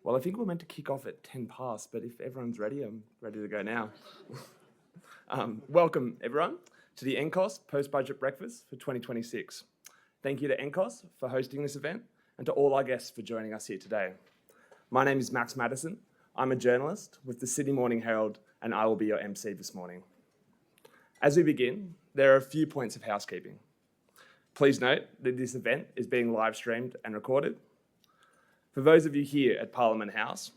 Well, I think we're meant to kick off at 10 past, but if everyone's ready, I'm ready to go now. Welcome, everyone, to the NCOSS Post-Budget Breakfast for 2026. Thank you to NCOSS for hosting this event and to all our guests for joining us here today. My name is Max Madison. I'm a journalist with the Sydney Morning Herald, and I will be your MC this morning. As we begin, there are a few points of housekeeping. Please note that this event is being live streamed and recorded. For those of you here at Parliament House,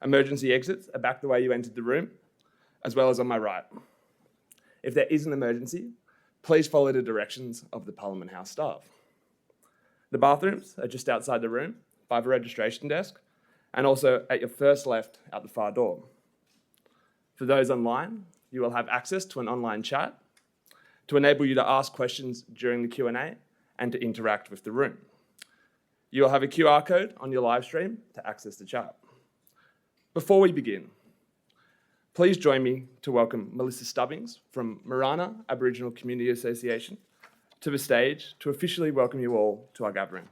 emergency exits are back the way you entered the room, as well as on my right. If there is an emergency, please follow the directions of the Parliament House staff. The bathrooms are just outside the room by the registration desk and also at your first left out the far door. For those online, you will have access to an online chat to enable you to ask questions during the Q&A and to interact with the room. You'll have a QR code on your live stream to access the chat. Before we begin, please join me to welcome Melissa Stubbings from Marana Aboriginal Community Association to the stage to officially welcome you all to our gathering.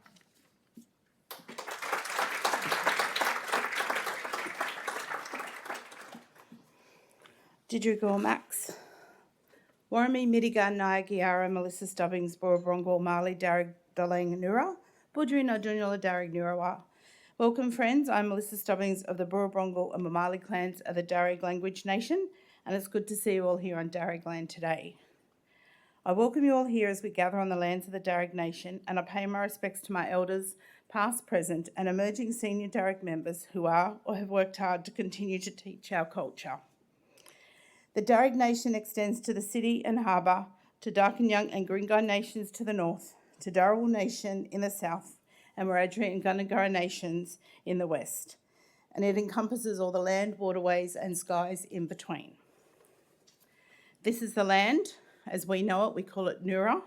Didrugal Max. Warami Midiga Nyagiara Melissa Stubbings Borobrongal Mali Darrig Dalang Nura. Budrina Dunyola Darrig Nurawa. Welcome, friends. I'm Melissa Stubbings of the Burrabrongal and Mamali clans of the Darug Language Nation, and it's good to see you all here on Darug land today. I welcome you all here as we gather on the lands of the Darug Nation, and I pay my respects to my elders, past, present, and emerging senior Darug members who are or have worked hard to continue to teach our culture. The Darug Nation extends to the city and harbour, to Darkinjung and Guringai nations to the north, to Darawal Nation in the south, and Wiradjuri and Gundungurra nations in the west. And it encompasses all the land, waterways and skies in between. This is the land, as we know it, we call it Nura,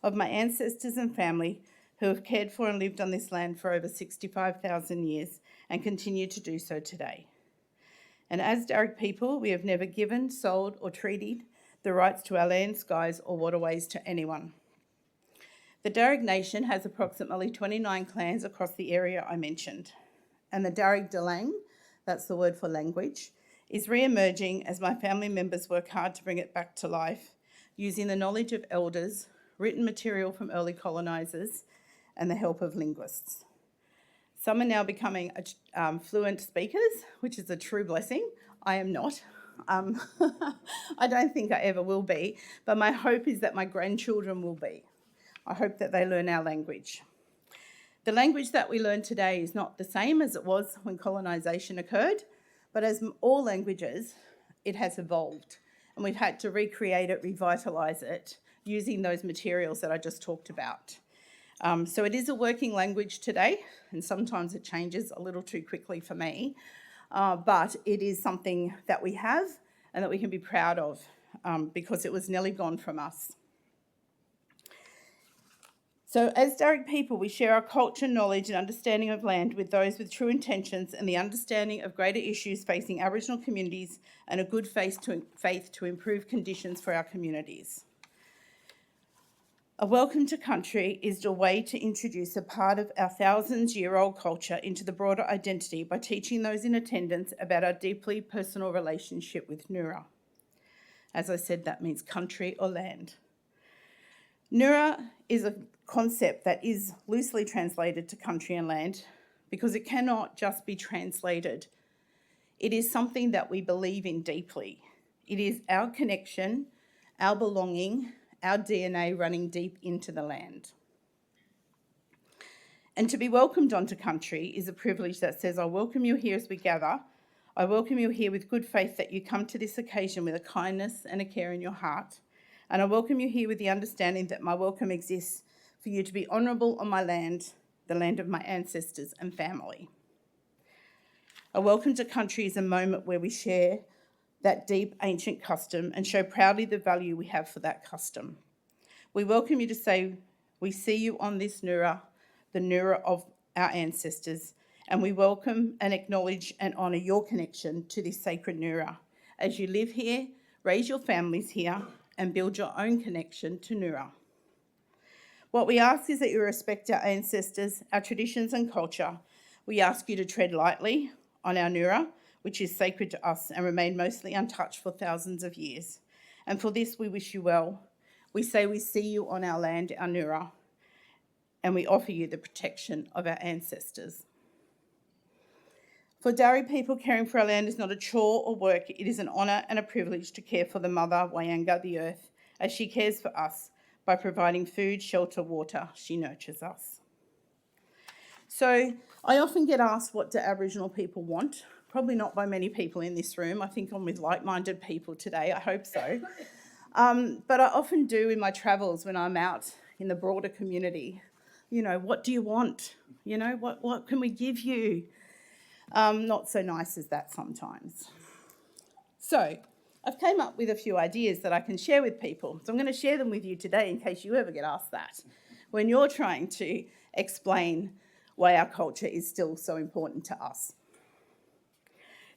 of my ancestors and family who have cared for and lived on this land for over 65,000 years and continue to do so today. And as Darug people, we have never given, sold or treated the rights to our land, skies or waterways to anyone. The Darug Nation has approximately 29 clans across the area I mentioned, and the Darug Dalang, that's the word for language, is re-emerging as my family members work hard to bring it back to life, using the knowledge of elders, written material from early colonisers, and the help of linguists. Some are now becoming fluent speakers, which is a true blessing. I am not. I don't think I ever will be, but my hope is that my grandchildren will be. I hope that they learn our language. The language that we learn today is not the same as it was when colonisation occurred, but as all languages, it has evolved and we've had to recreate it, revitalise it, using those materials that I just talked about. So it is a working language today, and sometimes it changes a little too quickly for me, but it is something that we have and that we can be proud of because it was nearly gone from us. So as Darug people, we share our culture, knowledge and understanding of land with those with true intentions and the understanding of greater issues facing Aboriginal communities and a good faith to improve conditions for our communities. A welcome to country is a way to introduce a part of our thousands-year-old culture into the broader identity by teaching those in attendance about our deeply personal relationship with Nura. As I said, that means country or land. Nura is a concept that is loosely translated to country and land because it cannot just be translated. It is something that we believe in deeply. It is our connection, our belonging, our DNA running deep into the land. And to be welcomed onto country is a privilege that says, I welcome you here as we gather. I welcome you here with good faith that you come to this occasion with a kindness and a care in your heart. And I welcome you here with the understanding that my welcome exists for you to be honourable on my land, the land of my ancestors and family. A welcome to country is a moment where we share that deep ancient custom and show proudly the value we have for that custom. We welcome you to say, we see you on this Nura, the Nura of our ancestors, and we welcome and acknowledge and honour your connection to this sacred Nura as you live here raise your families here, and build your own connection to Noora. What we ask is that you respect our ancestors, our traditions and culture. We ask you to tread lightly on our Noora, which is sacred to us and remained mostly untouched for thousands of years. And for this, we wish you well. We say we see you on our land, our Noora, and we offer you the protection of our ancestors. For Darug people, caring for our land is not a chore or work. It is an honour and a privilege to care for the mother, Wayanga, the earth, as she cares for us by providing food, shelter, water. She nurtures us. So I often get asked, what do Aboriginal people want? Probably not by many people in this room. I think I'm with like-minded people today. I hope so. But I often do in my travels when I'm out in the broader community. You know, what do you want? You know, what can we give you? Not so nice as that sometimes. So I've came up with a few ideas that I can share with people. So I'm going to share them with you today in case you ever get asked that, when you're trying to explain why our culture is still so important to us.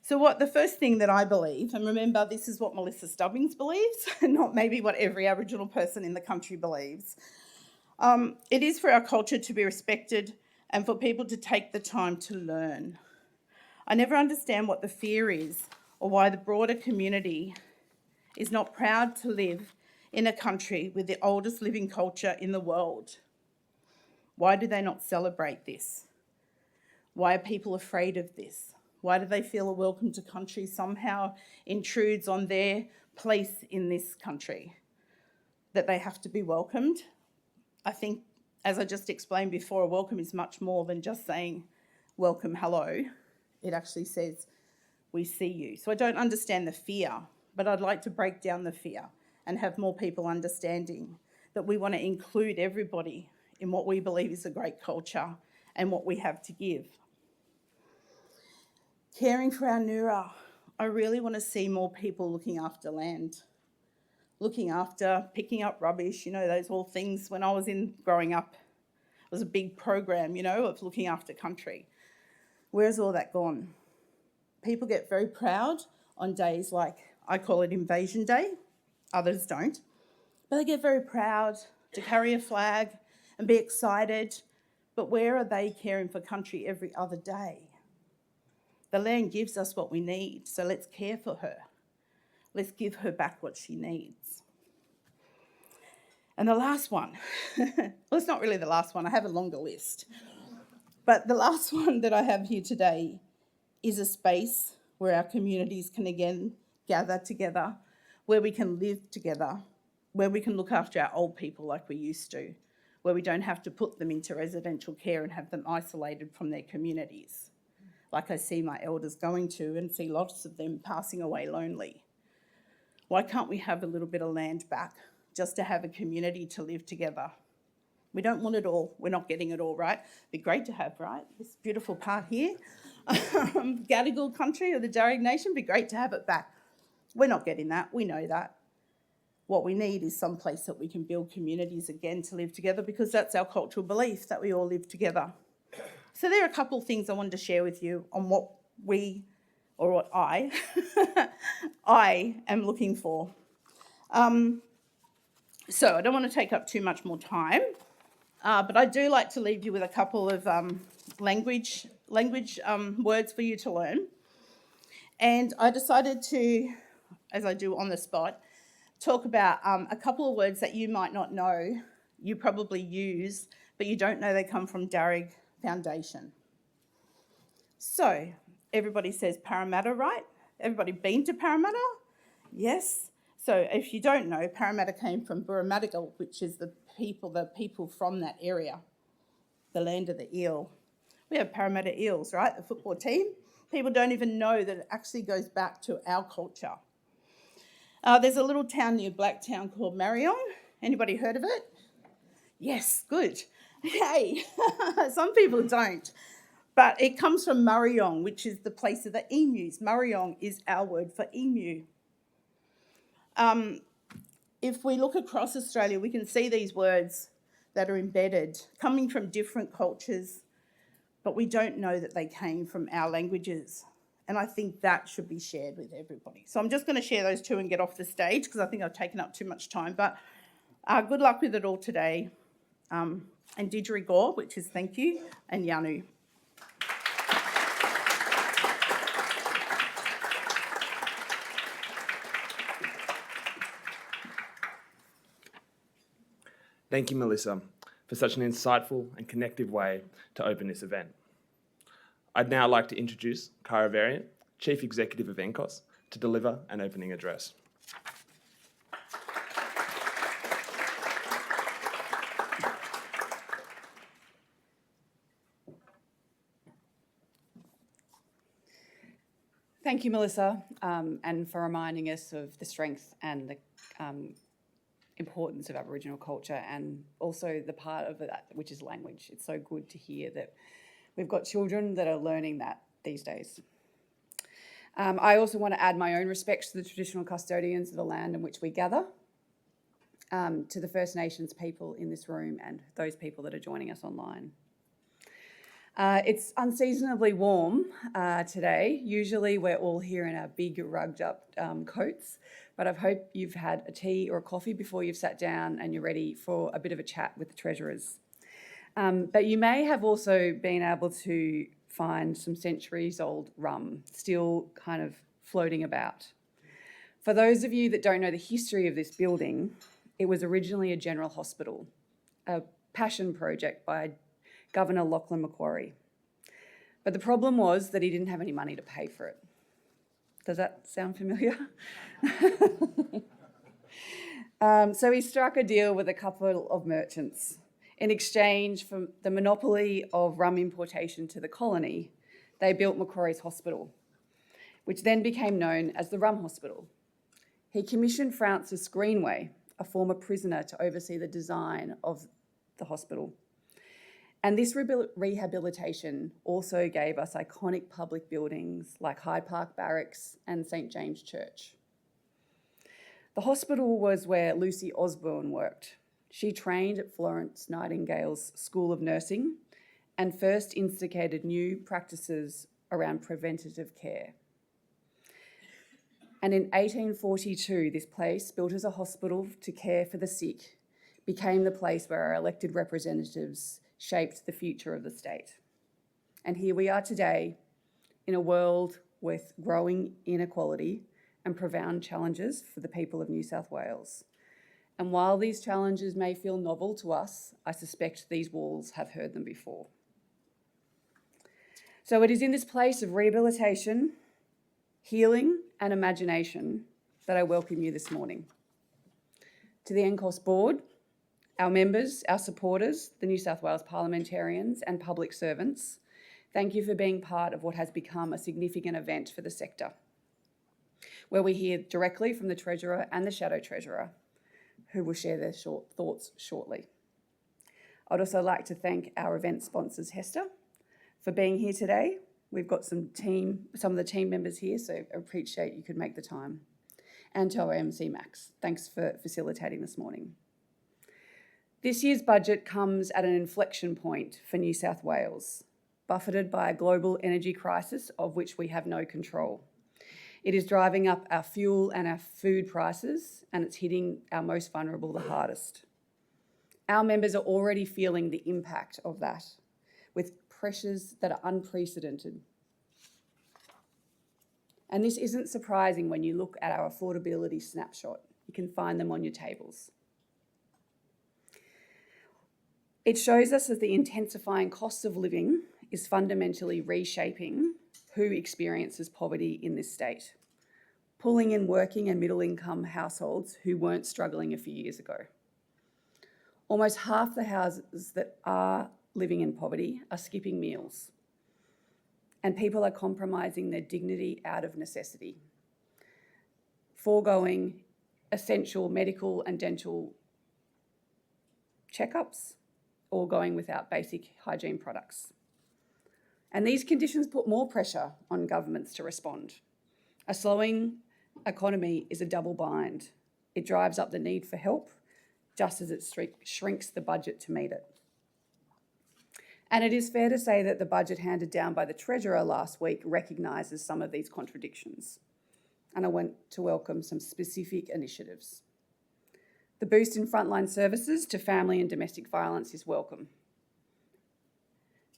So the first thing that I believe, and remember this is what Melissa Stubbings believes, and not maybe what every Aboriginal person in the country believes, it is for our culture to be respected and for people to take the time to learn. I never understand what the fear is or why the broader community is not proud to live in a country with the oldest living culture in the world. Why do they not celebrate this? Why are people afraid of this? Why do they feel a welcome to country somehow intrudes on their place in this country? That they have to be welcomed? I think, as I just explained before, a welcome is much more than just saying, welcome, hello. It actually says, we see you. So I don't understand the fear, but I'd like to break down the fear and have more people understanding that we want to include everybody in what we believe is a great culture and what we have to give. Caring for our Noora. I really want to see more people looking after land, looking after, picking up rubbish, you know, those all things. When I was growing up, it was a big program, you know, of looking after country. Where's all that gone? People get very proud on days like, I call it Invasion Day, others don't, but they get very proud to carry a flag and be excited, but where are they caring for country every other day? The land gives us what we need, so let's care for her. Let's give her back what she needs. And the last one, well, it's not really the last one, I have a longer list. But the last one that I have here today is a space where our communities can again gather together, where we can live together, where we can look after our old people like we used to, where we don't have to put them into residential care and have them isolated from their communities, like I see my elders going to and see lots of them passing away lonely. Why can't we have a little bit of land back just to have a community to live together? We don't want it all. We're not getting it all, right? It'd be great to have, right? This beautiful part here. Gadigal country or the Darug Nation, be great to have it back. We're not getting that. We know that. What we need is some place that we can build communities again to live together, because that's our cultural belief, that we all live together. So there are a couple of things I wanted to share with you on what I am looking for. So I don't want to take up too much more time, but I do like to leave you with a couple of language words for you to learn. And I decided to, as I do on the spot, talk about a couple of words that you might not know, you probably use, but you don't know they come from Darug Foundation. So everybody says Parramatta, right? Everybody been to Parramatta? Yes. So if you don't know, Parramatta came from Burramadigal, which is the people from that area, the land of the eel. We have Parramatta Eels, right? The football team. People don't even know that it actually goes back to our culture. There's a little town near Blacktown called Marion. Anybody heard of it? Yes, good. Hey, some people don't. But it comes from Murrayong, which is the place of the emus. Murrayong is our word for emu. If we look across Australia, we can see these words that are embedded, coming from different cultures, but we don't know that they came from our languages. And I think that should be shared with everybody. So I'm just going to share those two and get off the stage because I think I've taken up too much time. But good luck with it all today. And didgeridoo, which is thank you, and Yanu. Thank you, Melissa, for such an insightful and connective way to open this event. I'd now like to introduce Kyra Variant, Chief Executive of NCOSS, to deliver an opening address. Thank you, Melissa, and for reminding us of the strength and the importance of Aboriginal culture and also the part of that which is language. It's so good to hear that we've got children that are learning that these days. I also want to add my own respects to the traditional custodians of the land in which we gather, to the First Nations people in this room and those people that are joining us online. It's unseasonably warm today. Usually we're all here in our big rugged up coats, but I hope you've had a tea or a coffee before you've sat down and you're ready for a bit of a chat with the treasurers. But you may have also been able to find some centuries old rum still kind of floating about. For those of you that don't know the history of this building, it was originally a general hospital, a passion project by Governor Lachlan Macquarie. But the problem was that he didn't have any money to pay for it. Does that sound familiar? So he struck a deal with a couple of merchants. In exchange for the monopoly of rum importation to the colony, they built Macquarie's Hospital, which then became known as the Rum Hospital. He commissioned Francis Greenway, a former prisoner, to oversee the design of the hospital. And this rehabilitation also gave us iconic public buildings like Hyde Park Barracks and St James Church. The hospital was where Lucy Osborne worked. She trained at Florence Nightingale's School of Nursing and first instigated new practices around preventative care. And in 1842, this place, built as a hospital to care for the sick, became the place where our elected representatives shaped the future of the state. And here we are today in a world with growing inequality and profound challenges for the people of New South Wales. And while these challenges may feel novel to us, I suspect these walls have heard them before. So it is in this place of rehabilitation, healing and imagination that I welcome you this morning. To the NCOSS board, our members, our supporters, the New South Wales parliamentarians and public servants, thank you for being part of what has become a significant event for the sector, where we hear directly from the Treasurer and the Shadow Treasurer, who will share their thoughts shortly. I'd also like to thank our event sponsors, Hester, for being here today. We've got some of the team members here, so I appreciate you could make the time. And to our MC Max, thanks for facilitating this morning. This year's budget comes at an inflection point for New South Wales, buffeted by a global energy crisis of which we have no control. It is driving up our fuel and our food prices, and it's hitting our most vulnerable the hardest. Our members are already feeling the impact of that, with pressures that are unprecedented. And this isn't surprising when you look at our affordability snapshot. You can find them on your tables. It shows us that the intensifying cost of living is fundamentally reshaping who experiences poverty in this state, pulling in working and middle income households who weren't struggling a few years ago. Almost half the houses that are living in poverty are skipping meals, and people are compromising their dignity out of necessity, foregoing essential medical and dental checkups, or going without basic hygiene products. And these conditions put more pressure on governments to respond. A slowing economy is a double bind. It drives up the need for help, just as it shrinks the budget to meet it. And it is fair to say that the budget handed down by the Treasurer last week recognises some of these contradictions. And I want to welcome some specific initiatives. The boost in frontline services to family and domestic violence is welcome.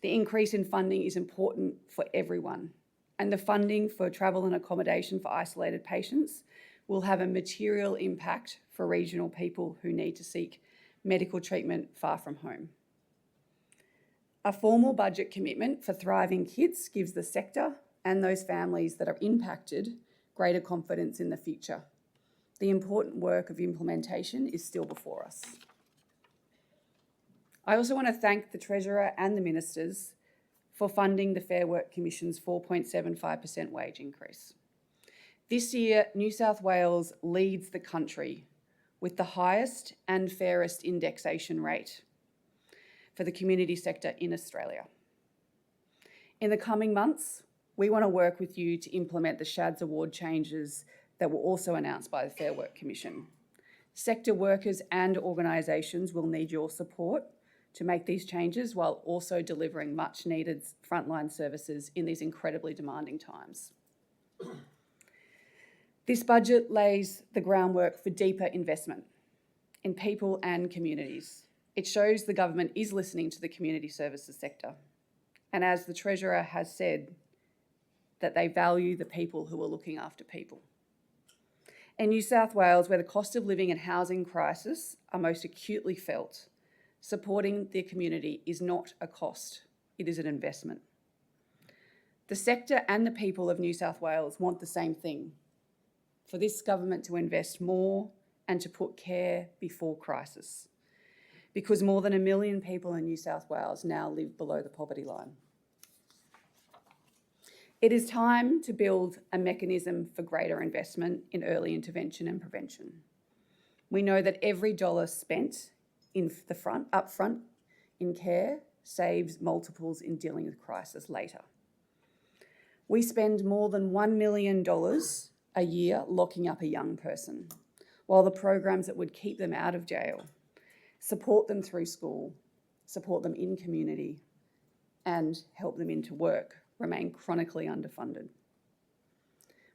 The increase in funding is important for everyone, and the funding for travel and accommodation for isolated patients will have a material impact for regional people who need to seek medical treatment far from home. A formal budget commitment for thriving kids gives the sector and those families that are impacted greater confidence in the future. The important work of implementation is still before us. I also want to thank the Treasurer and the Ministers for funding the Fair Work Commission's 4.75% wage increase. This year, New South Wales leads the country with the highest and fairest indexation rate for the community sector in Australia. In the coming months, we want to work with you to implement the SHADS award changes that were also announced by the Fair Work Commission. Sector workers and organisations will need your support to make these changes while also delivering much needed frontline services in these incredibly demanding times. This budget lays the groundwork for deeper investment in people and communities. It shows the government is listening to the community services sector. And as the Treasurer has said, that they value the people who are looking after people. In New South Wales, where the cost of living and housing crisis are most acutely felt, supporting the community is not a cost, it is an investment. The sector and the people of New South Wales want the same thing, for this government to invest more and to put care before crisis, because more than 1 million people in New South Wales now live below the poverty line. It is time to build a mechanism for greater investment in early intervention and prevention. We know that every dollar spent upfront in care saves multiples in dealing with crisis later. We spend more than $1 million a year locking up a young person, while the programs that would keep them out of jail, support them through school, support them in community, and help them into work remain chronically underfunded.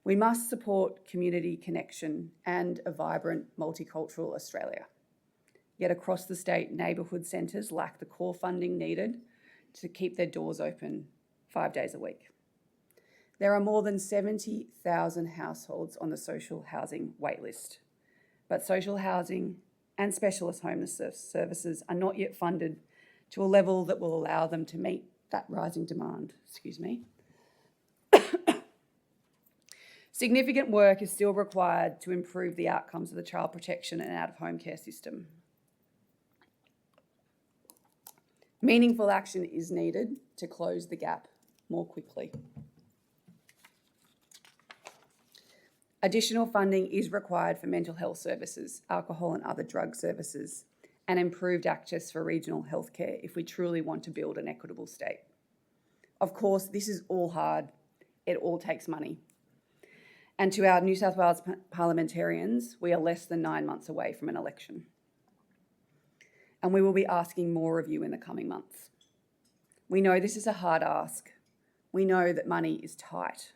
We must support community connection and a vibrant multicultural Australia. Yet across the state, neighbourhood centres lack the core funding needed to keep their doors open 5 days a week. There are more than 70,000 households on the social housing waitlist, but social housing and specialist homelessness services are not yet funded to a level that will allow them to meet that rising demand. Significant work is still required to improve the outcomes of the child protection and out-of-home care system. Meaningful action is needed to close the gap more quickly. Additional funding is required for mental health services, alcohol and other drug services, and improved access for regional healthcare if we truly want to build an equitable state. Of course, this is all hard. It all takes money. And to our New South Wales parliamentarians, we are less than 9 months away from an election. And we will be asking more of you in the coming months. We know this is a hard ask. We know that money is tight.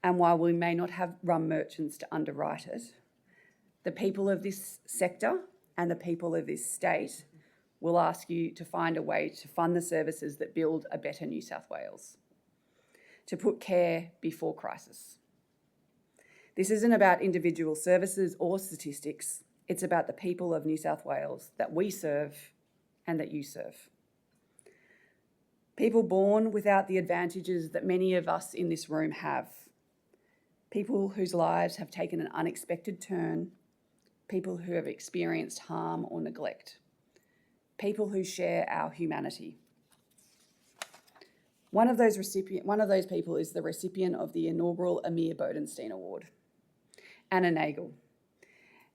And while we may not have rum merchants to underwrite it, the people of this sector and the people of this state will ask you to find a way to fund the services that build a better New South Wales, to put care before crisis. This isn't about individual services or statistics. It's about the people of New South Wales that we serve and that you serve. People born without the advantages that many of us in this room have. People whose lives have taken an unexpected turn. People who have experienced harm or neglect. People who share our humanity. One of those people is the recipient of the inaugural Amir Bodenstein Award, Anna Nagel,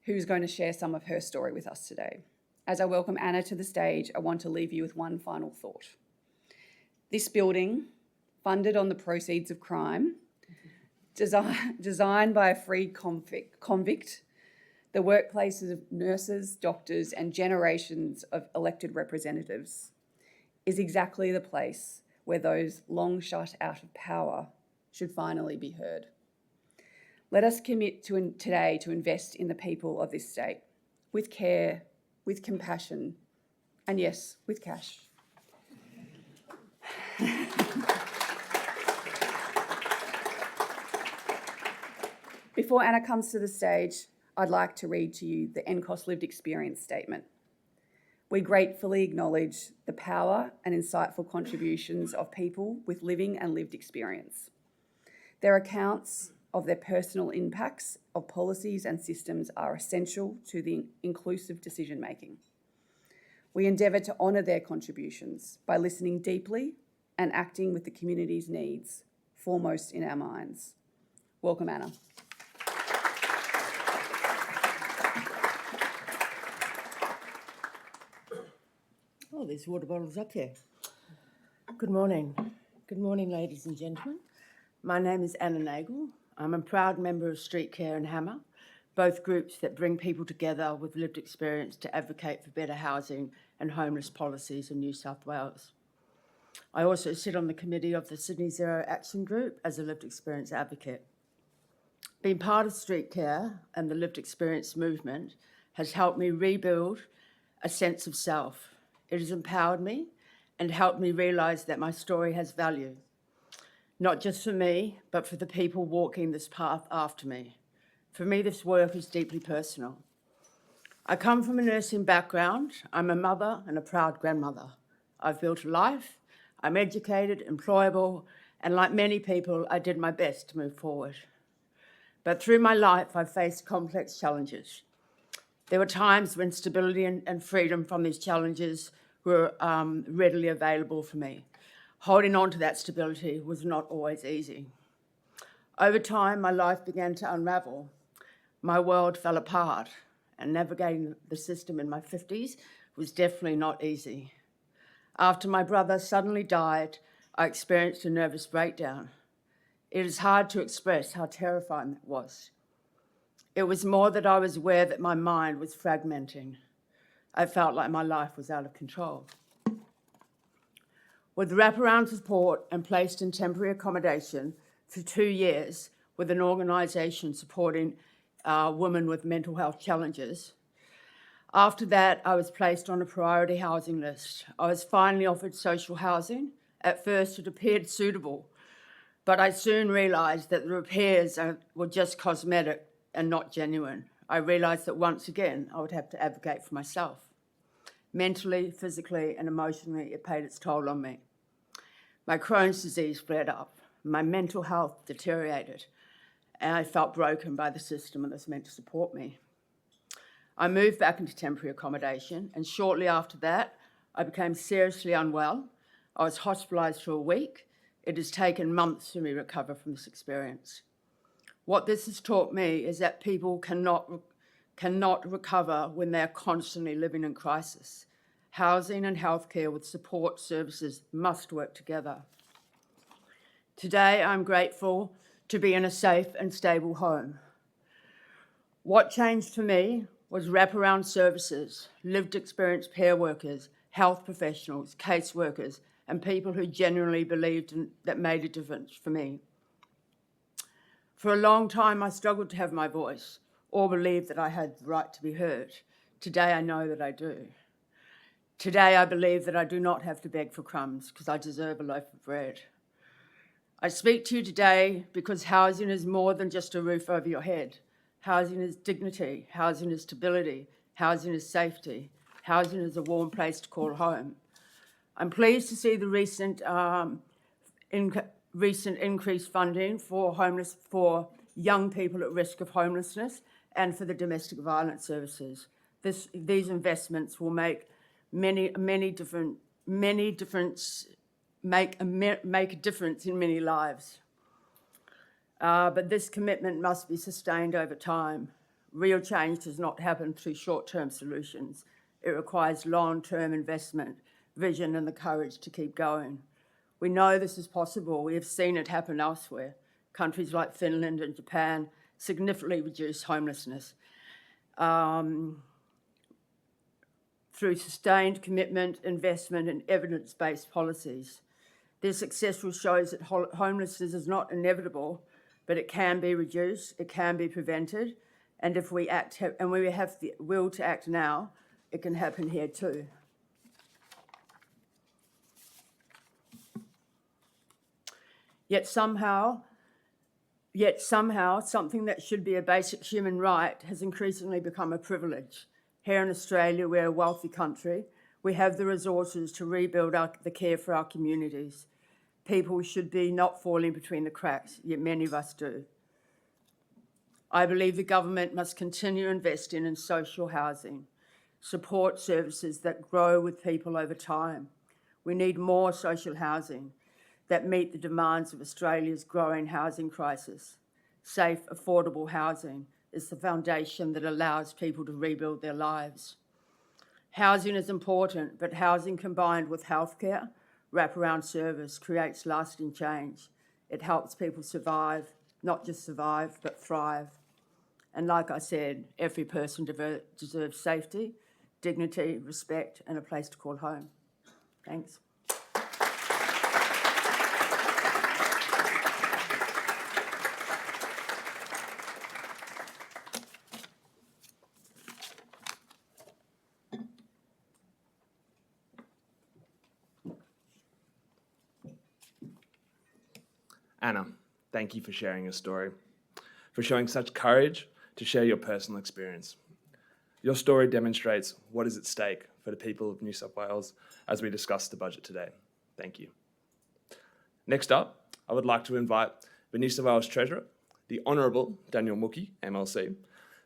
who's going to share some of her story with us today. As I welcome Anna to the stage, I want to leave you with one final thought. This building, funded on the proceeds of crime, designed by a freed convict, the workplaces of nurses, doctors, and generations of elected representatives, is exactly the place where those long shut out of power should finally be heard. Let us commit today to invest in the people of this state, with care, with compassion, and yes, with cash. Before Anna comes to the stage, I'd like to read to you the NCOSS lived experience statement. We gratefully acknowledge the power and insightful contributions of people with living and lived experience. Their accounts of their personal impacts of policies and systems are essential to the inclusive decision-making. We endeavour to honour their contributions by listening deeply and acting with the community's needs foremost in our minds. Welcome, Anna. Oh, there's water bottles up here. Good morning. Good morning, ladies and gentlemen. My name is Anna Nagel. I'm a proud member of Street Care and Hammer, both groups that bring people together with lived experience to advocate for better housing and homeless policies in New South Wales. I also sit on the committee of the Sydney Zero Action Group as a lived experience advocate. Being part of Street Care and the lived experience movement has helped me rebuild a sense of self. It has empowered me and helped me realise that my story has value, not just for me, but for the people walking this path after me. For me, this work is deeply personal. I come from a nursing background. I'm a mother and a proud grandmother. I've built a life. I'm educated, employable, and like many people, I did my best to move forward. But through my life, I've faced complex challenges. There were times when stability and freedom from these challenges were readily available for me. Holding on to that stability was not always easy. Over time, my life began to unravel. My world fell apart, and navigating the system in my 50s was definitely not easy. After my brother suddenly died, I experienced a nervous breakdown. It is hard to express how terrifying that was. It was more that I was aware that my mind was fragmenting. I felt like my life was out of control. With wraparound support and placed in temporary accommodation for 2 years with an organisation supporting women with mental health challenges. After that, I was placed on a priority housing list. I was finally offered social housing. At first, it appeared suitable, but I soon realised that the repairs were just cosmetic and not genuine. I realised that once again, I would have to advocate for myself. Mentally, physically, and emotionally, it paid its toll on me. My Crohn's disease flared up. My mental health deteriorated, and I felt broken by the system that was meant to support me. I moved back into temporary accommodation, and shortly after that, I became seriously unwell. I was hospitalised for a week. It has taken months for me to recover from this experience. What this has taught me is that people cannot recover when they're constantly living in crisis. Housing and healthcare with support services must work together. Today, I'm grateful to be in a safe and stable home. What changed for me was wraparound services, lived experience peer workers, health professionals, caseworkers, and people who genuinely believed that made a difference for me. For a long time, I struggled to have my voice or believe that I had the right to be heard. Today, I know that I do. Today, I believe that I do not have to beg for crumbs because I deserve a loaf of bread. I speak to you today because housing is more than just a roof over your head. Housing is dignity, housing is stability, housing is safety, housing is a warm place to call home. I'm pleased to see the recent increased funding for young people at risk of homelessness and for the domestic violence services. These investments will make make a difference in many lives. But this commitment must be sustained over time. Real change does not happen through short-term solutions. It requires long-term investment, vision, and the courage to keep going. We know this is possible. We have seen it happen elsewhere. Countries like Finland and Japan significantly reduce homelessness through sustained commitment, investment and evidence-based policies. Their success shows that homelessness is not inevitable, but it can be reduced, it can be prevented, and if we act, and we have the will to act now, it can happen here too. Yet somehow, something that should be a basic human right has increasingly become a privilege. Here in Australia, we're a wealthy country. We have the resources to rebuild the care for our communities. People should be not falling between the cracks, yet many of us do. I believe the government must continue investing in social housing, support services that grow with people over time. We need more social housing that meet the demands of Australia's growing housing crisis. Safe, affordable housing is the foundation that allows people to rebuild their lives. Housing is important, but housing combined with healthcare, wraparound service creates lasting change. It helps people survive, not just survive, but thrive. And like I said, every person deserves safety, dignity, respect, and a place to call home. Thanks. Anna, thank you for sharing your story, for showing such courage to share your personal experience. Your story demonstrates what is at stake for the people of New South Wales as we discuss the budget today. Thank you. Next up, I would like to invite the New South Wales Treasurer, the Honourable Daniel Mookhey, MLC,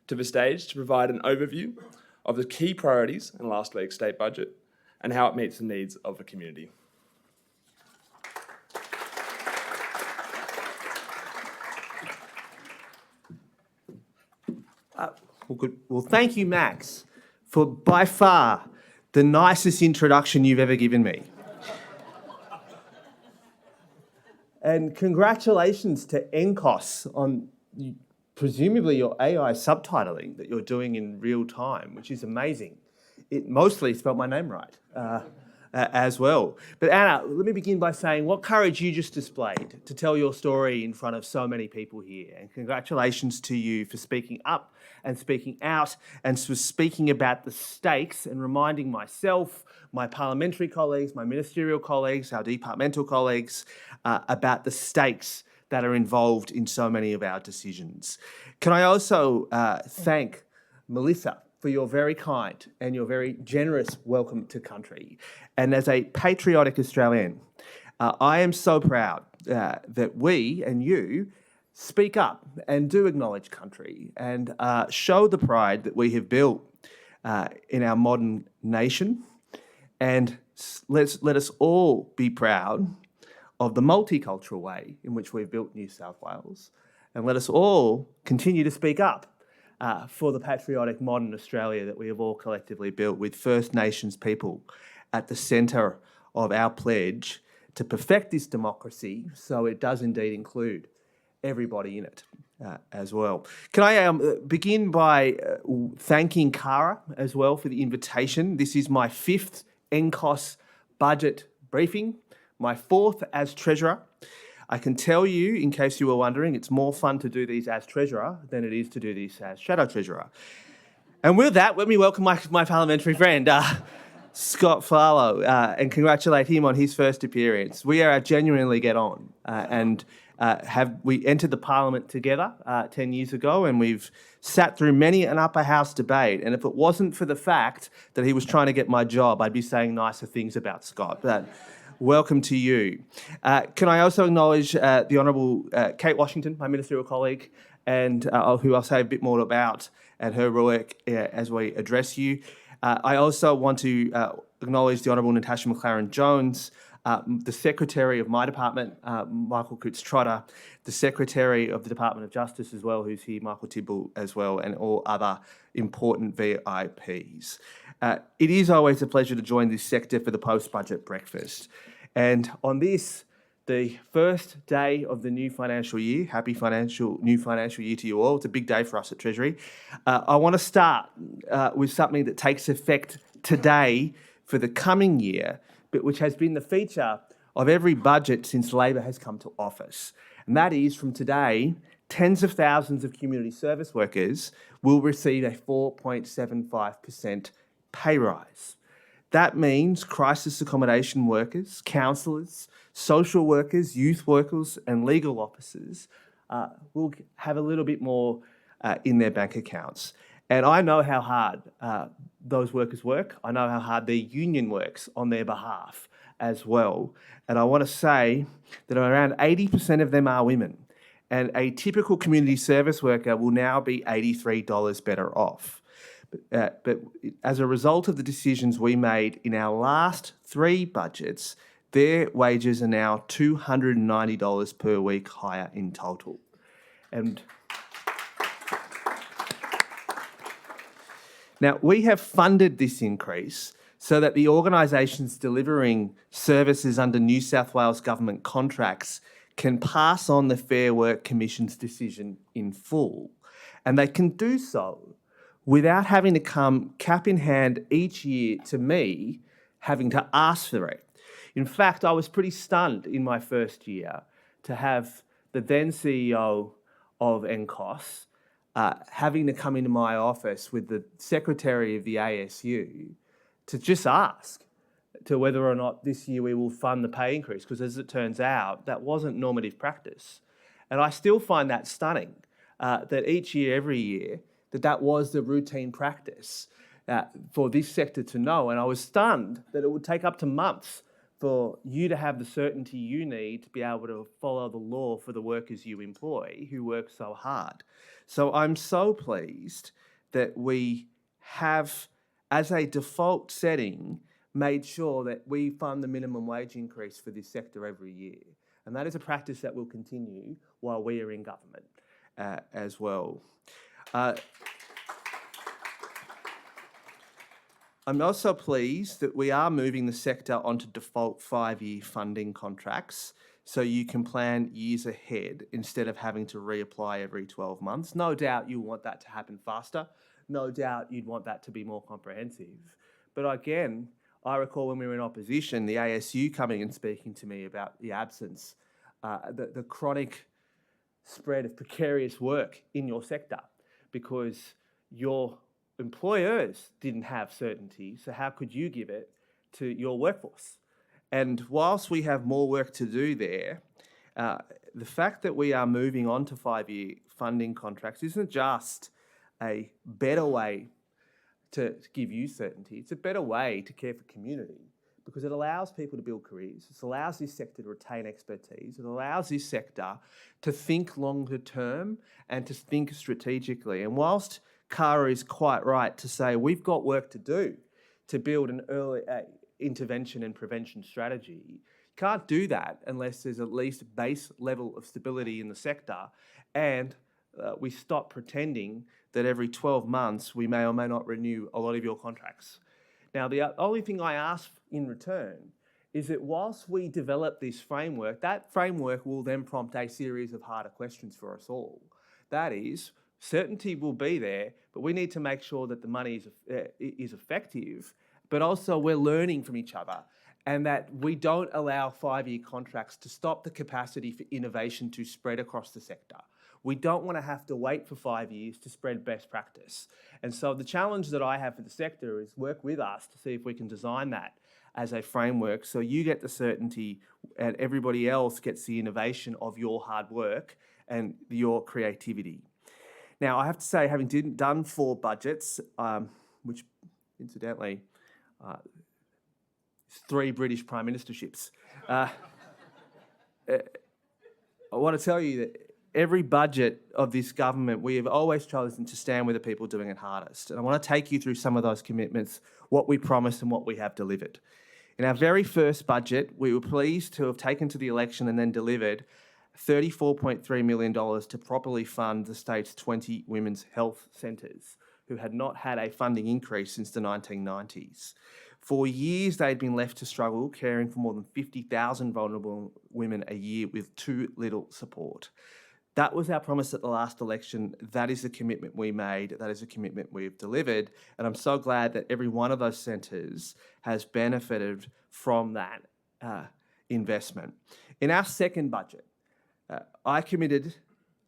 to the stage to provide an overview of the key priorities in last week's state budget and how it meets the needs of the community. Well, thank you, Max, for by far the nicest introduction you've ever given me. And congratulations to NCOSS on presumably your AI subtitling that you're doing in real time, which is amazing. It mostly spelled my name right as well. But Anna, let me begin by saying what courage you just displayed to tell your story in front of so many people here. And congratulations to you for speaking up and speaking out and for speaking about the stakes and reminding myself, my parliamentary colleagues, my ministerial colleagues, our departmental colleagues about the stakes that are involved in so many of our decisions. Can I also thank Melissa for your very kind and your very generous welcome to country. And as a patriotic Australian, I am so proud that we and you speak up and do acknowledge country and show the pride that we have built in our modern nation. And let us all be proud of the multicultural way in which we've built New South Wales. And let us all continue to speak up for the patriotic modern Australia that we have all collectively built, with First Nations people at the centre of our pledge to perfect this democracy so it does indeed include everybody in it as well. Can I begin by thanking Cara as well for the invitation. This is my 5th NCOSS budget briefing, my 4th as Treasurer. I can tell you, in case you were wondering, it's more fun to do these as Treasurer than it is to do these as Shadow Treasurer. And with that, let me welcome my parliamentary friend, Scott Farlow, and congratulate him on his first appearance. We are genuinely get on we entered the Parliament together 10 years ago, and we've sat through many an upper house debate. And if it wasn't for the fact that he was trying to get my job, I'd be saying nicer things about Scott. But welcome to you. Can I also acknowledge the Honourable Kate Washington, my ministerial colleague, and who I'll say a bit more about and her work as we address you. I also want to acknowledge the Honourable Natasha McLaren-Jones, the Secretary of my department, Michael Coates-Trotter, the Secretary of the Department of Justice as well, who's here, Michael Tibble as well, and all other important VIPs. It is always a pleasure to join this sector for the post-budget breakfast. And on this, the first day of the new financial year, happy new financial year to you all. It's a big day for us at Treasury. I want to start with something that takes effect today for the coming year, but which has been the feature of every budget since Labor has come to office. And that is, from today, tens of thousands of community service workers will receive a 4.75% pay rise. That means crisis accommodation workers, counsellors, social workers, youth workers and legal officers will have a little bit more in their bank accounts. And I know how hard those workers work. I know how hard their union works on their behalf as well. And I want to say that around 80% of them are women. And a typical community service worker will now be $83 better off. But as a result of the decisions we made in our last 3 budgets, their wages are now $290 per week higher in total. And now, we have funded this increase so that the organisations delivering services under New South Wales government contracts can pass on the Fair Work Commission's decision in full. And they can do so without having to come cap in hand each year to me, having to ask for it. In fact, I was pretty stunned in my first year to have the then CEO of NCOSS having to come into my office with the secretary of the ASU to just ask to whether or not this year we will fund the pay increase, because as it turns out, that wasn't normative practice. And I still find that stunning, that each year, every year, that was the routine practice for this sector to know. And I was stunned that it would take up to months for you to have the certainty you need to be able to follow the law for the workers you employ who work so hard. So I'm so pleased that we have, as a default setting, made sure that we fund the minimum wage increase for this sector every year. And that is a practice that will continue while we are in government as well. I'm also pleased that we are moving the sector onto default 5-year funding contracts so you can plan years ahead instead of having to reapply every 12 months. No doubt you want that to happen faster. No doubt you'd want that to be more comprehensive. But again, I recall when we were in opposition, the ASU coming and speaking to me about the absence, the chronic spread of precarious work in your sector because your employers didn't have certainty, so how could you give it to your workforce? And whilst we have more work to do there, the fact that we are moving on to 5-year funding contracts isn't just a better way to give you certainty, it's a better way to care for community because it allows people to build careers, it allows this sector to retain expertise, it allows this sector to think longer term and to think strategically. And whilst Cara is quite right to say we've got work to do to build an early intervention and prevention strategy. You can't do that unless there's at least a base level of stability in the sector and we stop pretending that every 12 months we may or may not renew a lot of your contracts. Now, the only thing I ask in return is that whilst we develop this framework, that framework will then prompt a series of harder questions for us all. That is, certainty will be there, but we need to make sure that the money is effective, but also we're learning from each other and that we don't allow 5-year contracts to stop the capacity for innovation to spread across the sector. We don't want to have to wait for 5 years to spread best practice. And so the challenge that I have for the sector is work with us to see if we can design that as a framework so you get the certainty and everybody else gets the innovation of your hard work and your creativity. Now, I have to say, having done 4 budgets, which incidentally, 3 British Prime Ministerships, I want to tell you that every budget of this government, we have always chosen to stand with the people doing it hardest. And I want to take you through some of those commitments, what we promised and what we have delivered. In our very first budget, we were pleased to have taken to the election and then delivered $34.3 million to properly fund the state's 20 women's health centres who had not had a funding increase since the 1990s. For years, they'd been left to struggle, caring for more than 50,000 vulnerable women a year with too little support. That was our promise at the last election. That is the commitment we made. That is a commitment we've delivered. And I'm so glad that every one of those centres has benefited from that investment. In our second budget, I committed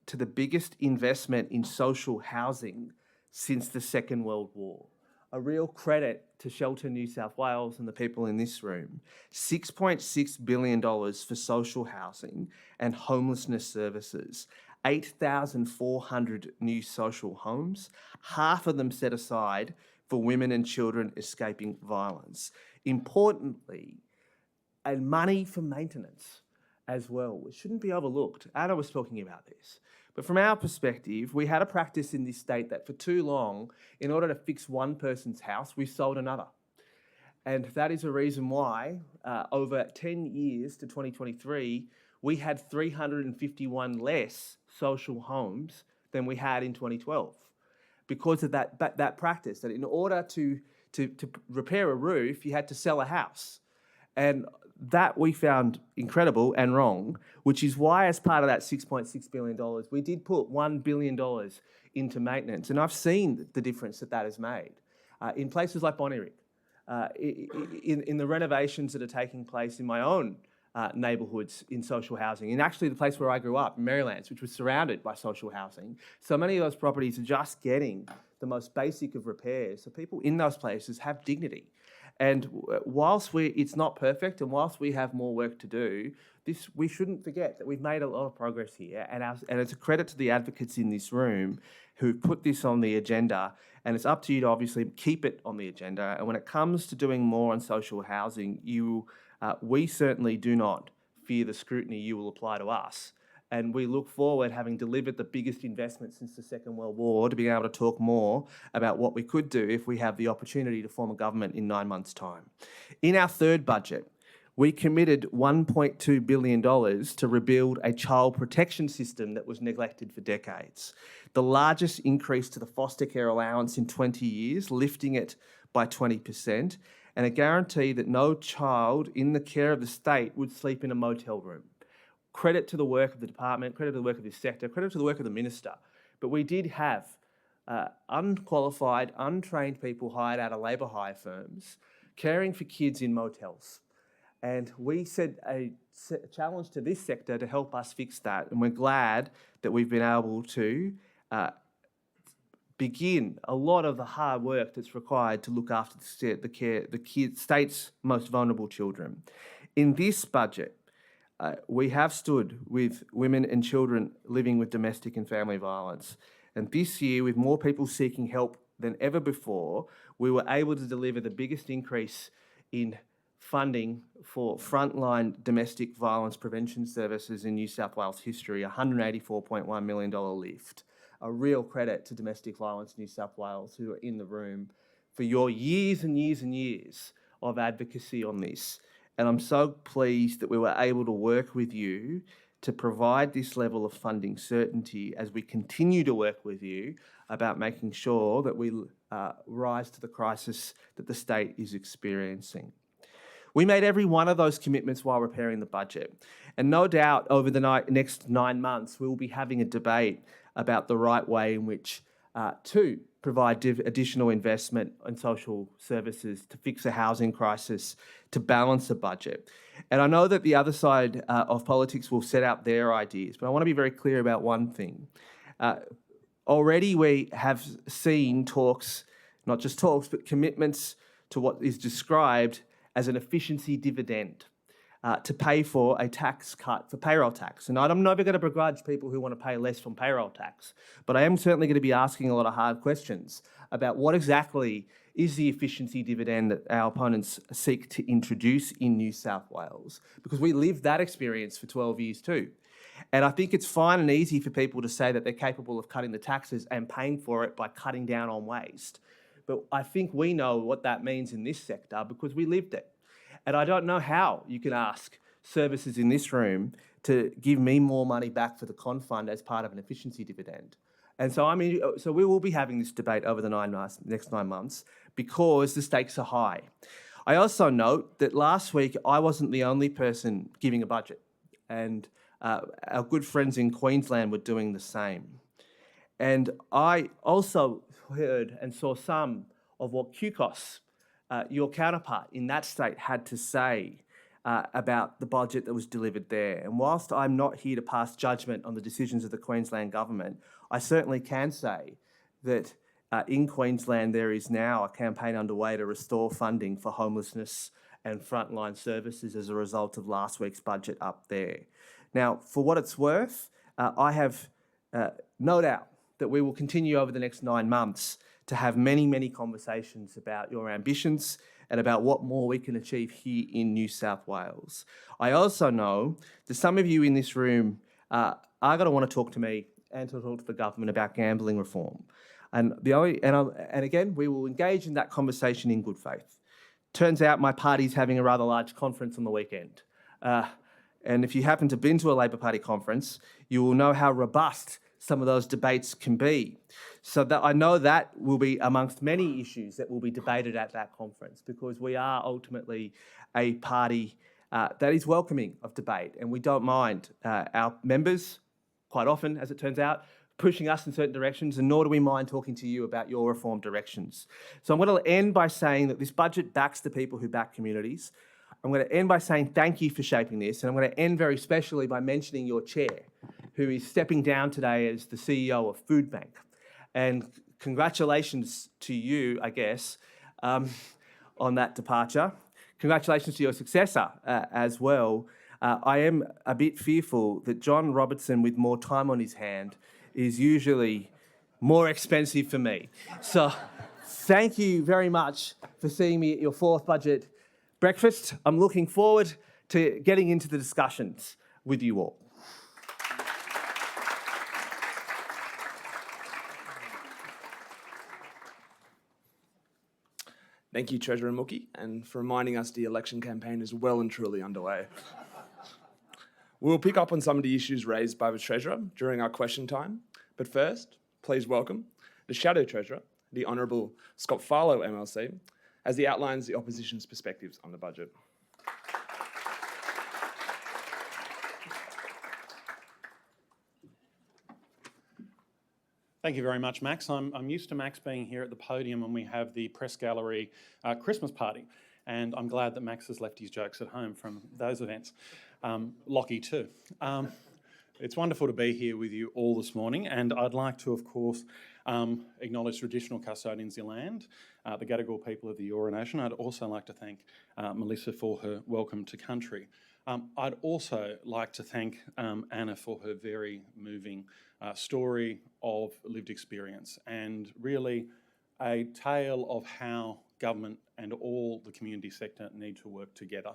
to the biggest investment in social housing since the Second World War. A real credit to Shelter New South Wales and the people in this room. $6.6 billion for social housing and homelessness services. 8,400 new social homes, half of them set aside for women and children escaping violence. Importantly, and money for maintenance as well, which shouldn't be overlooked. Anna was talking about this. But from our perspective, we had a practice in this state that for too long, in order to fix one person's house, we sold another. And that is a reason why, over 10 years to 2023, we had 351 less social homes than we had in 2012. Because of that practice, that in order to repair a roof, you had to sell a house. And that we found incredible and wrong, which is why, as part of that $6.6 billion, we did put $1 billion into maintenance. And I've seen the difference that has made in places like Bonnyrigg, in the renovations that are taking place in my own neighbourhoods in social housing, and actually the place where I grew up, Marylands, which was surrounded by social housing. So many of those properties are just getting the most basic of repairs. So people in those places have dignity. And whilst it's not perfect, and whilst we have more work to do, we shouldn't forget that we've made a lot of progress here. And it's a credit to the advocates in this room who put this on the agenda. And it's up to you to obviously keep it on the agenda. And when it comes to doing more on social housing, we certainly do not fear the scrutiny you will apply to us. And we look forward, having delivered the biggest investment since the Second World War, to being able to talk more about what we could do if we have the opportunity to form a government in 9 months' time. In our third budget, we committed $1.2 billion to rebuild a child protection system that was neglected for decades. The largest increase to the foster care allowance in 20 years, lifting it by 20%, and a guarantee that no child in the care of the state would sleep in a motel room. Credit to the work of the department, credit to the work of this sector, credit to the work of the minister. But we did have unqualified, untrained people hired out of labour hire firms caring for kids in motels. And we set a challenge to this sector to help us fix that. And we're glad that we've been able to begin a lot of the hard work that's required to look after the state's most vulnerable children. In this budget, we have stood with women and children living with domestic and family violence. And this year, with more people seeking help than ever before, we were able to deliver the biggest increase in funding for frontline domestic violence prevention services in New South Wales history, $184.1 million lift. A real credit to Domestic Violence New South Wales, who are in the room, for your years and years and years of advocacy on this. And I'm so pleased that we were able to work with you to provide this level of funding certainty as we continue to work with you about making sure that we rise to the crisis that the state is experiencing. We made every one of those commitments while repairing the budget. And no doubt over the next 9 months, we'll be having a debate about the right way in which to provide additional investment in social services, to fix a housing crisis, to balance a budget. And I know that the other side of politics will set out their ideas, but I want to be very clear about one thing. Already we have seen talks, not just talks, but commitments to what is described as an efficiency dividend to pay for a tax cut for payroll tax. And I'm never going to begrudge people who want to pay less from payroll tax, but I am certainly going to be asking a lot of hard questions about what exactly is the efficiency dividend that our opponents seek to introduce in New South Wales, because we lived that experience for 12 years too. And I think it's fine and easy for people to say that they're capable of cutting the taxes and paying for it by cutting down on waste. But I think we know what that means in this sector because we lived it. And I don't know how you can ask services in this room to give me more money back for the con fund as part of an efficiency dividend. And so so we will be having this debate over the next 9 months because the stakes are high. I also note that last week I wasn't the only person giving a budget. And our good friends in Queensland were doing the same. And I also heard and saw some of what NCOSS, your counterpart in that state, had to say about the budget that was delivered there. And whilst I'm not here to pass judgment on the decisions of the Queensland government, I certainly can say that in Queensland there is now a campaign underway to restore funding for homelessness and frontline services as a result of last week's budget up there. Now, for what it's worth, I have no doubt that we will continue over the next 9 months to have many, many conversations about your ambitions and about what more we can achieve here in New South Wales. I also know that some of you in this room are going to want to talk to me and to talk to the government about gambling reform. And again, we will engage in that conversation in good faith. Turns out my party's having a rather large conference on the weekend. And if you happen to have been to a Labor Party conference, you will know how robust some of those debates can be. So that I know that will be amongst many issues that will be debated at that conference, because we are ultimately a party that is welcoming of debate, and we don't mind our members, quite often, as it turns out, pushing us in certain directions, and nor do we mind talking to you about your reform directions. So I'm going to end by saying that this budget backs the people who back communities. I'm going to end by saying thank you for shaping this, and I'm going to end very specially by mentioning your chair, who is stepping down today as the CEO of Food Bank. And congratulations to you, I guess, on that departure. Congratulations to your successor as well. I am a bit fearful that John Robertson, with more time on his hand, is usually more expensive for me. So thank you very much for seeing me at your 4th budget breakfast. I'm looking forward to getting into the discussions with you all. Thank you, Treasurer Mookhey, and for reminding us the election campaign is well and truly underway. We'll pick up on some of the issues raised by the Treasurer during our question time, but first, please welcome the Shadow Treasurer, the Honourable Scott Farlow MLC, as he outlines the opposition's perspectives on the budget. Thank you very much, Max. I'm used to Max being here at the podium when we have the press gallery Christmas party, and I'm glad that Max has left his jokes at home from those events. Lockie too. It's wonderful to be here with you all this morning, and I'd like to, of course, acknowledge traditional custodians of the land, the Gadigal people of the Eora Nation. I'd also like to thank Melissa for her welcome to country. I'd also like to thank Anna for her very moving story of lived experience, and really a tale of how government and all the community sector need to work together,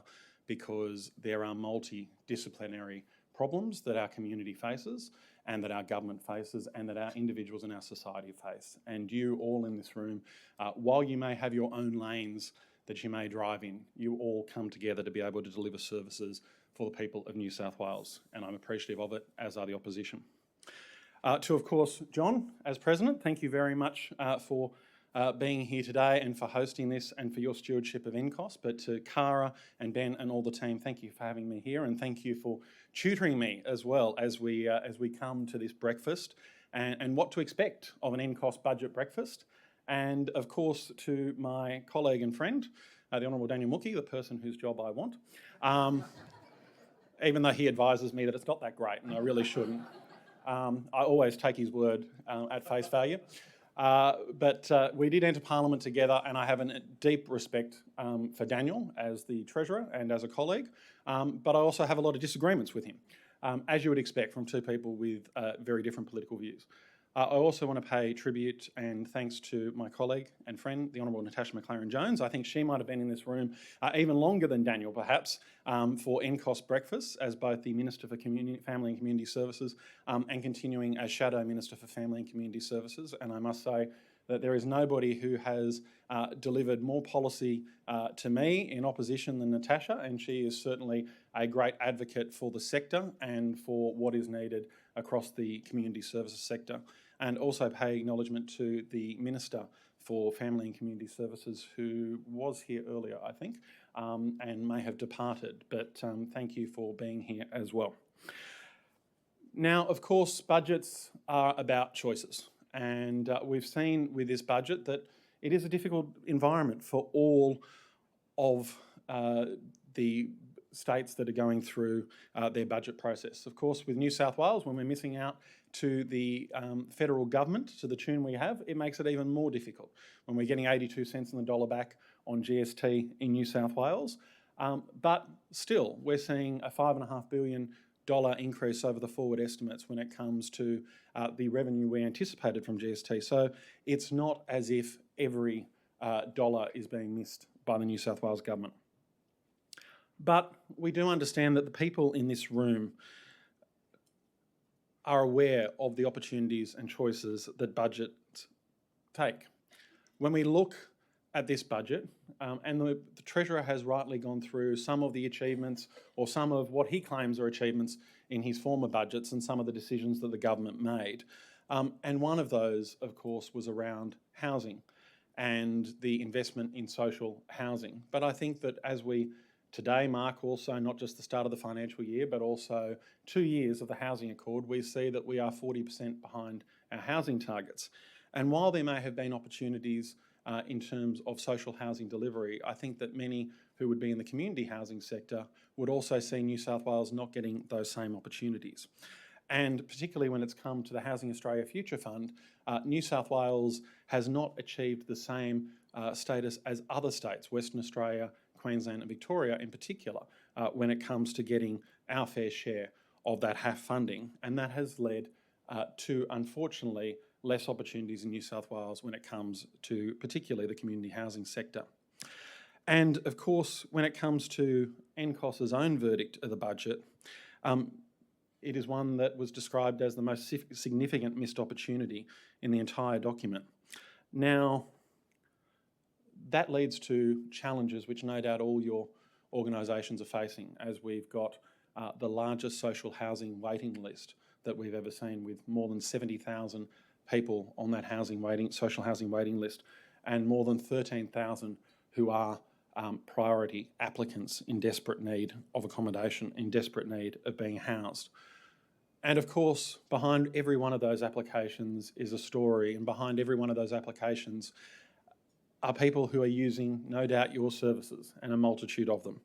because there are multidisciplinary problems that our community faces and that our government faces and that our individuals in our society face. And you all in this room, while you may have your own lanes that you may drive in, you all come together to be able to deliver services for the people of New South Wales, and I'm appreciative of it, as are the opposition. To, of course, John, as President, thank you very much for being here today and for hosting this and for your stewardship of NCOSS. But to Cara and Ben and all the team, thank you for having me here, and thank you for tutoring me as well as we come to this breakfast and what to expect of an NCOSS budget breakfast. And of course, to my colleague and friend, the Honourable Daniel Mookhey, the person whose job I want, even though he advises me that it's not that great and I really shouldn't. I always take his word at face value. But we did enter Parliament together, and I have a deep respect for Daniel as the Treasurer and as a colleague, but I also have a lot of disagreements with him, as you would expect from two people with very different political views. I also want to pay tribute and thanks to my colleague and friend, the Honourable Natasha McLaren-Jones. I think she might have been in this room even longer than Daniel, perhaps, for NCOSS breakfast as both the Minister for Family and Community Services and continuing as Shadow Minister for Family and Community Services. And I must say that there is nobody who has delivered more policy to me in opposition than Natasha, and she is certainly a great advocate for the sector and for what is needed across the community services sector. And also pay acknowledgement to the Minister for Family and Community Services, who was here earlier, I think, and may have departed, but thank you for being here as well. Now, of course, budgets are about choices, and we've seen with this budget that it is a difficult environment for all of the states that are going through their budget process. Of course, with New South Wales, when we're missing out to the federal government to the tune we have, it makes it even more difficult when we're getting 82 cents on the dollar back on GST in New South Wales. But still, we're seeing a $5.5 billion increase over the forward estimates when it comes to the revenue we anticipated from GST. So it's not as if every dollar is being missed by the New South Wales government. But we do understand that the people in this room are aware of the opportunities and choices that budgets take. When we look at this budget, and the Treasurer has rightly gone through some of the achievements or some of what he claims are achievements in his former budgets and some of the decisions that the government made. And one of those, of course, was around housing and the investment in social housing. But I think that as we today mark also not just the start of the financial year, but also 2 years of the Housing Accord, we see that we are 40% behind our housing targets. And while there may have been opportunities in terms of social housing delivery, I think that many who would be in the community housing sector would also see New South Wales not getting those same opportunities. And particularly when it's come to the Housing Australia Future Fund, New South Wales has not achieved the same status as other states, Western Australia, Queensland and Victoria in particular, when it comes to getting our fair share of that HAF funding. And that has led to, unfortunately, less opportunities in New South Wales when it comes to particularly the community housing sector. And of course, when it comes to NCOSS's own verdict of the budget, it is one that was described as the most significant missed opportunity in the entire document. Now, that leads to challenges which no doubt all your organisations are facing, as we've got the largest social housing waiting list that we've ever seen, with more than 70,000 people on that social housing waiting list, and more than 13,000 who are priority applicants in desperate need of accommodation, in desperate need of being housed. And of course, behind every one of those applications is a story, and behind every one of those applications are people who are using, no doubt, your services, and a multitude of them,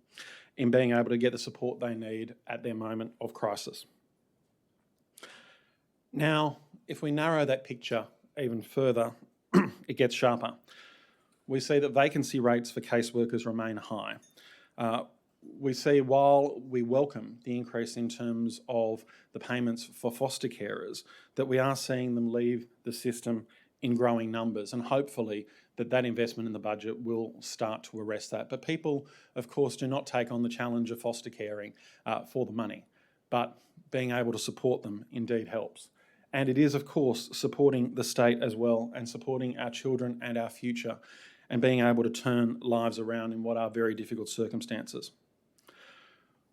in being able to get the support they need at their moment of crisis. Now, if we narrow that picture even further, it gets sharper. We see that vacancy rates for caseworkers remain high. We see, while we welcome the increase in terms of the payments for foster carers, that we are seeing them leave the system in growing numbers, and hopefully that investment in the budget will start to arrest that. But people, of course, do not take on the challenge of foster caring for the money, but being able to support them indeed helps. And it is, of course, supporting the state as well, and supporting our children and our future, and being able to turn lives around in what are very difficult circumstances.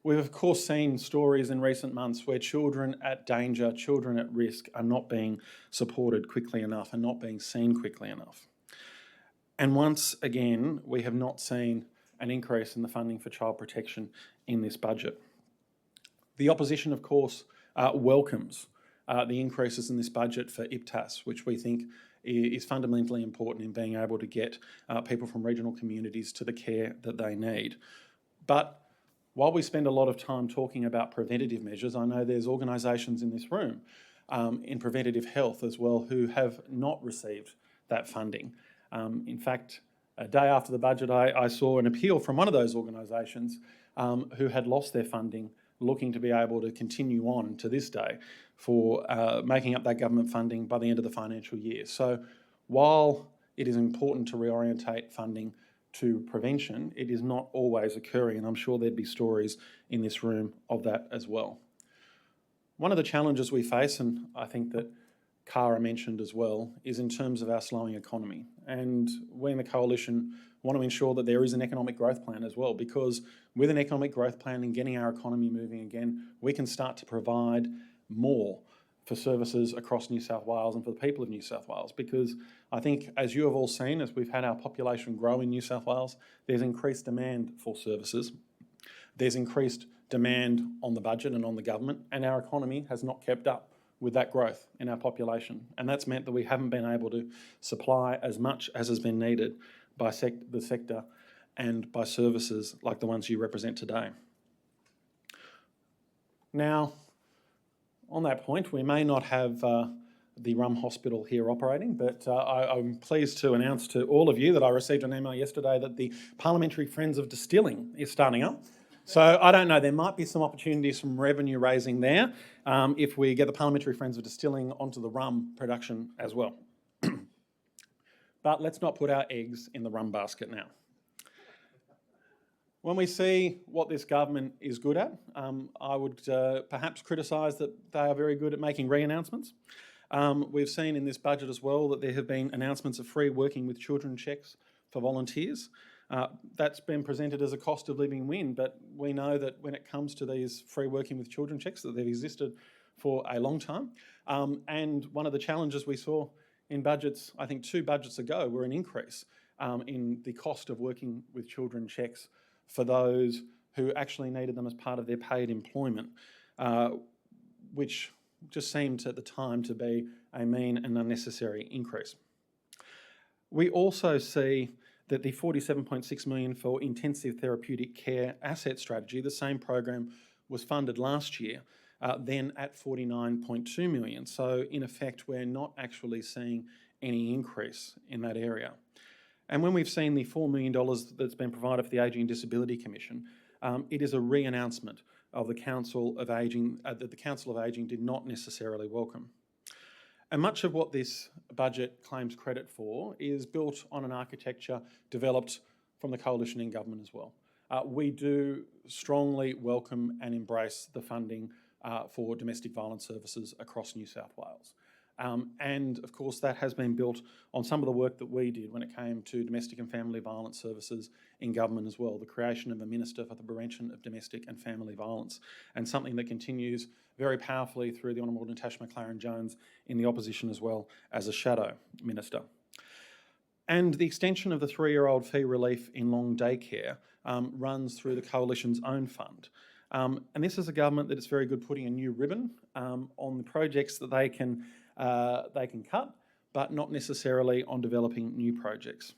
We've, of course, seen stories in recent months where children at danger, children at risk, are not being supported quickly enough and not being seen quickly enough. And once again, we have not seen an increase in the funding for child protection in this budget. The opposition, of course, welcomes the increases in this budget for IPTAS, which we think is fundamentally important in being able to get people from regional communities to the care that they need. But while we spend a lot of time talking about preventative measures, I know there's organisations in this room in preventative health as well who have not received that funding. In fact, a day after the budget, I saw an appeal from one of those organisations who had lost their funding, looking to be able to continue on to this day for making up that government funding by the end of the financial year. So while it is important to reorientate funding to prevention, it is not always occurring, and I'm sure there'd be stories in this room of that as well. One of the challenges we face, and I think that Cara mentioned as well, is in terms of our slowing economy. And we in the Coalition want to ensure that there is an economic growth plan as well, because with an economic growth plan and getting our economy moving again, we can start to provide more for services across New South Wales and for the people of New South Wales. Because I think, as you have all seen, as we've had our population grow in New South Wales, there's increased demand for services. There's increased demand on the budget and on the government, and our economy has not kept up with that growth in our population. And that's meant that we haven't been able to supply as much as has been needed by the sector and by services like the ones you represent today. Now, on that point, we may not have the Rum Hospital here operating, but I'm pleased to announce to all of you that I received an email yesterday that the Parliamentary Friends of Distilling is starting up. So I don't know, there might be some opportunities from revenue raising there if we get the Parliamentary Friends of Distilling onto the rum production as well. But let's not put our eggs in the rum basket now. When we see what this government is good at, I would perhaps criticise that they are very good at making re-announcements. We've seen in this budget as well that there have been announcements of free working with children checks for volunteers. That's been presented as a cost of living win, but we know that when it comes to these free working with children checks, that they've existed for a long time. And one of the challenges we saw in budgets, I think 2 budgets ago, were an increase in the cost of working with children checks for those who actually needed them as part of their paid employment, which just seemed at the time to be a mean and unnecessary increase. We also see that the $47.6 million for intensive therapeutic care asset strategy, the same program was funded last year, then at $49.2 million. So in effect, we're not actually seeing any increase in that area. And when we've seen the $4 million that's been provided for the Ageing and Disability Commission, it is a re-announcement of the Council of Ageing that the Council of Ageing did not necessarily welcome. And much of what this budget claims credit for is built on an architecture developed from the coalition in government as well. We do strongly welcome and embrace the funding for domestic violence services across New South Wales. And of course that has been built on some of the work that we did when it came to domestic and family violence services in government as well, the creation of a Minister for the Prevention of Domestic and Family Violence, and something that continues very powerfully through the Honourable Natasha McLaren-Jones in the opposition as well as a shadow minister. And the extension of the 3-year-old fee relief in long daycare runs through the Coalition's own fund. And this is a government that is very good putting a new ribbon on the projects that they can cut, but not necessarily on developing new projects.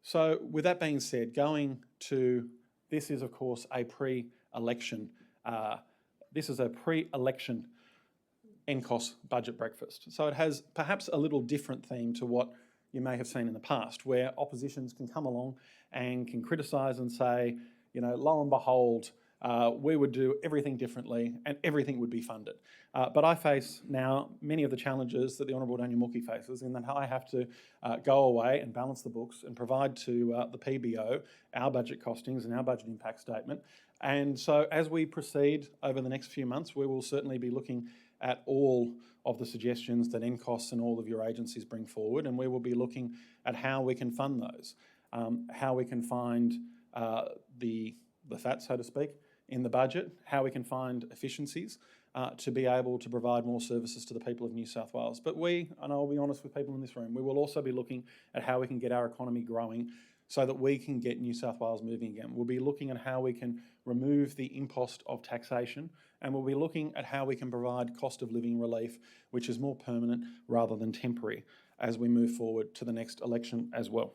So with that being said, this is of course a pre-election NCOSS budget breakfast. So it has perhaps a little different theme to what you may have seen in the past, where oppositions can come along and can criticise and say, you know, lo and behold, we would do everything differently and everything would be funded. But I face now many of the challenges that the Honourable Daniel Mookhey faces, in that I have to go away and balance the books and provide to the PBO our budget costings and our budget impact statement. And so as we proceed over the next few months, we will certainly be looking at all of the suggestions that NCOSS and all of your agencies bring forward, and we will be looking at how we can fund those, how we can find the fat, so to speak, in the budget, how we can find efficiencies to be able to provide more services to the people of New South Wales. But we, and I'll be honest with people in this room, we will also be looking at how we can get our economy growing so that we can get New South Wales moving again. We'll be looking at how we can remove the impost of taxation, and we'll be looking at how we can provide cost of living relief, which is more permanent rather than temporary, as we move forward to the next election as well.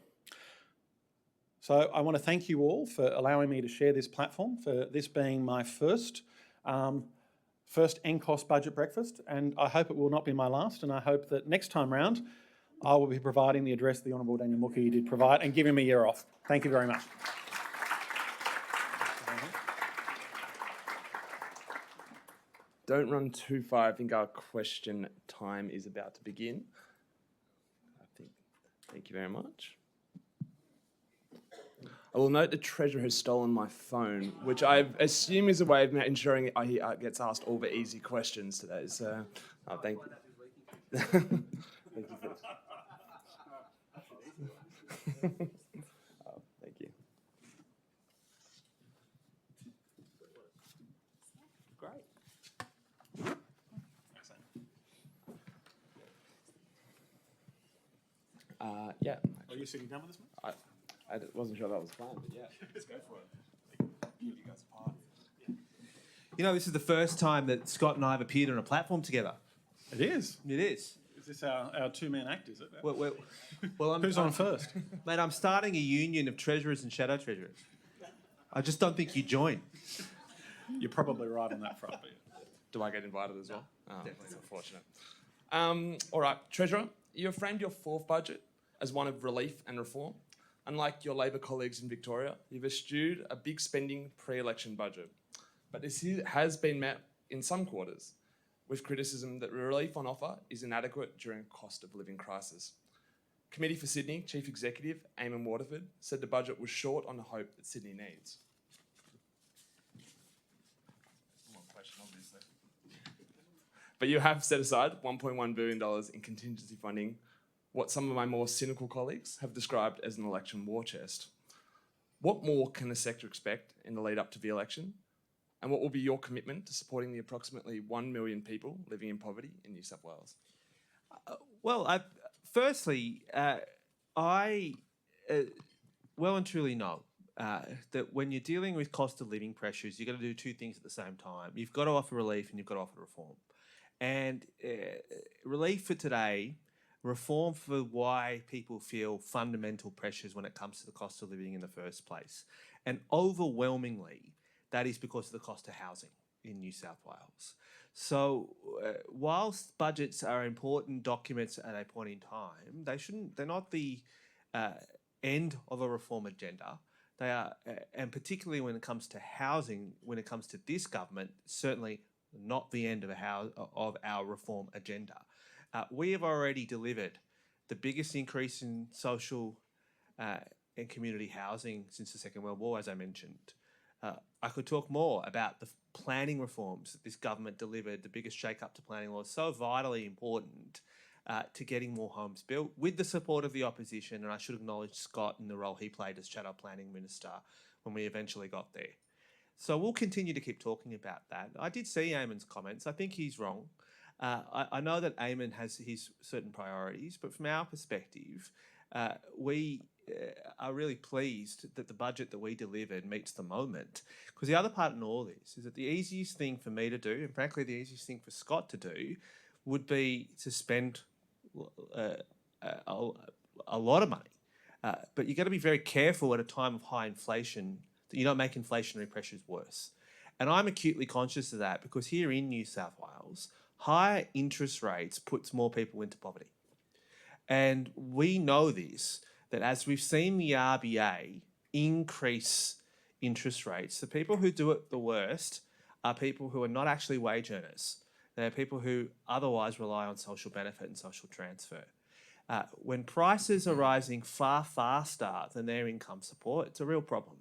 So I want to thank you all for allowing me to share this platform, for this being my first NCOSS budget breakfast, and I hope it will not be my last, and I hope that next time round I will be providing the address the Honourable Daniel Mookhey did provide and giving me a year off. Thank you very much. Don't run too far. I think our question time is about to begin. Thank you very much. I will note the Treasurer has stolen my phone, which I assume is a way of ensuring he gets asked all the easy questions today. So, thank you. Thank you for thank you. Great. Yeah. Are you sitting down with this one? I wasn't sure that was planned, but yeah. Let's go for it. You know, this is the first time that Scott and I have appeared on a platform together. It is. It is. Is this our two-man act, is it? Well, Who's on first? Mate, I'm starting a union of treasurers and shadow treasurers. I just don't think you join. You're probably right on that front. But Do I get invited as well? That's unfortunate. All right, Treasurer, you have framed your fourth budget as one of relief and reform. Unlike your Labor colleagues in Victoria, you've eschewed a big spending pre-election budget. But this has been met in some quarters with criticism that relief on offer is inadequate during a cost of living crisis. Committee for Sydney Chief Executive Eamon Waterford said the budget was short on the hope that Sydney needs. One question, obviously. But you have set aside $1.1 billion in contingency funding, what some of my more cynical colleagues have described as an election war chest. What more can the sector expect in the lead up to the election? And what will be your commitment to supporting the approximately 1 million people living in poverty in New South Wales? Firstly, I well and truly know that when you're dealing with cost of living pressures, you've got to do two things at the same time. You've got to offer relief and you've got to offer reform. And relief for today, reform for why people feel fundamental pressures when it comes to the cost of living in the first place. And overwhelmingly, that is because of the cost of housing in New South Wales. So whilst budgets are important documents at a point in time, they're not the end of a reform agenda. They are, and particularly when it comes to housing, when it comes to this government, certainly not the end of our reform agenda. We have already delivered the biggest increase in social and community housing since the Second World War, as I mentioned. I could talk more about the planning reforms that this government delivered, the biggest shake-up to planning laws, so vitally important to getting more homes built with the support of the opposition. And I should acknowledge Scott and the role he played as Shadow Planning Minister when we eventually got there. So we'll continue to keep talking about that. I did see Eamon's comments. I think he's wrong. I know that Eamon has his certain priorities, but from our perspective, we are really pleased that the budget that we delivered meets the moment. Because the other part in all this is that the easiest thing for me to do, and frankly the easiest thing for Scott to do, would be to spend a lot of money. But you've got to be very careful at a time of high inflation that you don't make inflationary pressures worse. And I'm acutely conscious of that because here in New South Wales, higher interest rates puts more people into poverty. And we know this, that as we've seen the RBA increase interest rates, the people who do it the worst are people who are not actually wage earners. They're people who otherwise rely on social benefit and social transfer. When prices are rising far faster than their income support, it's a real problem.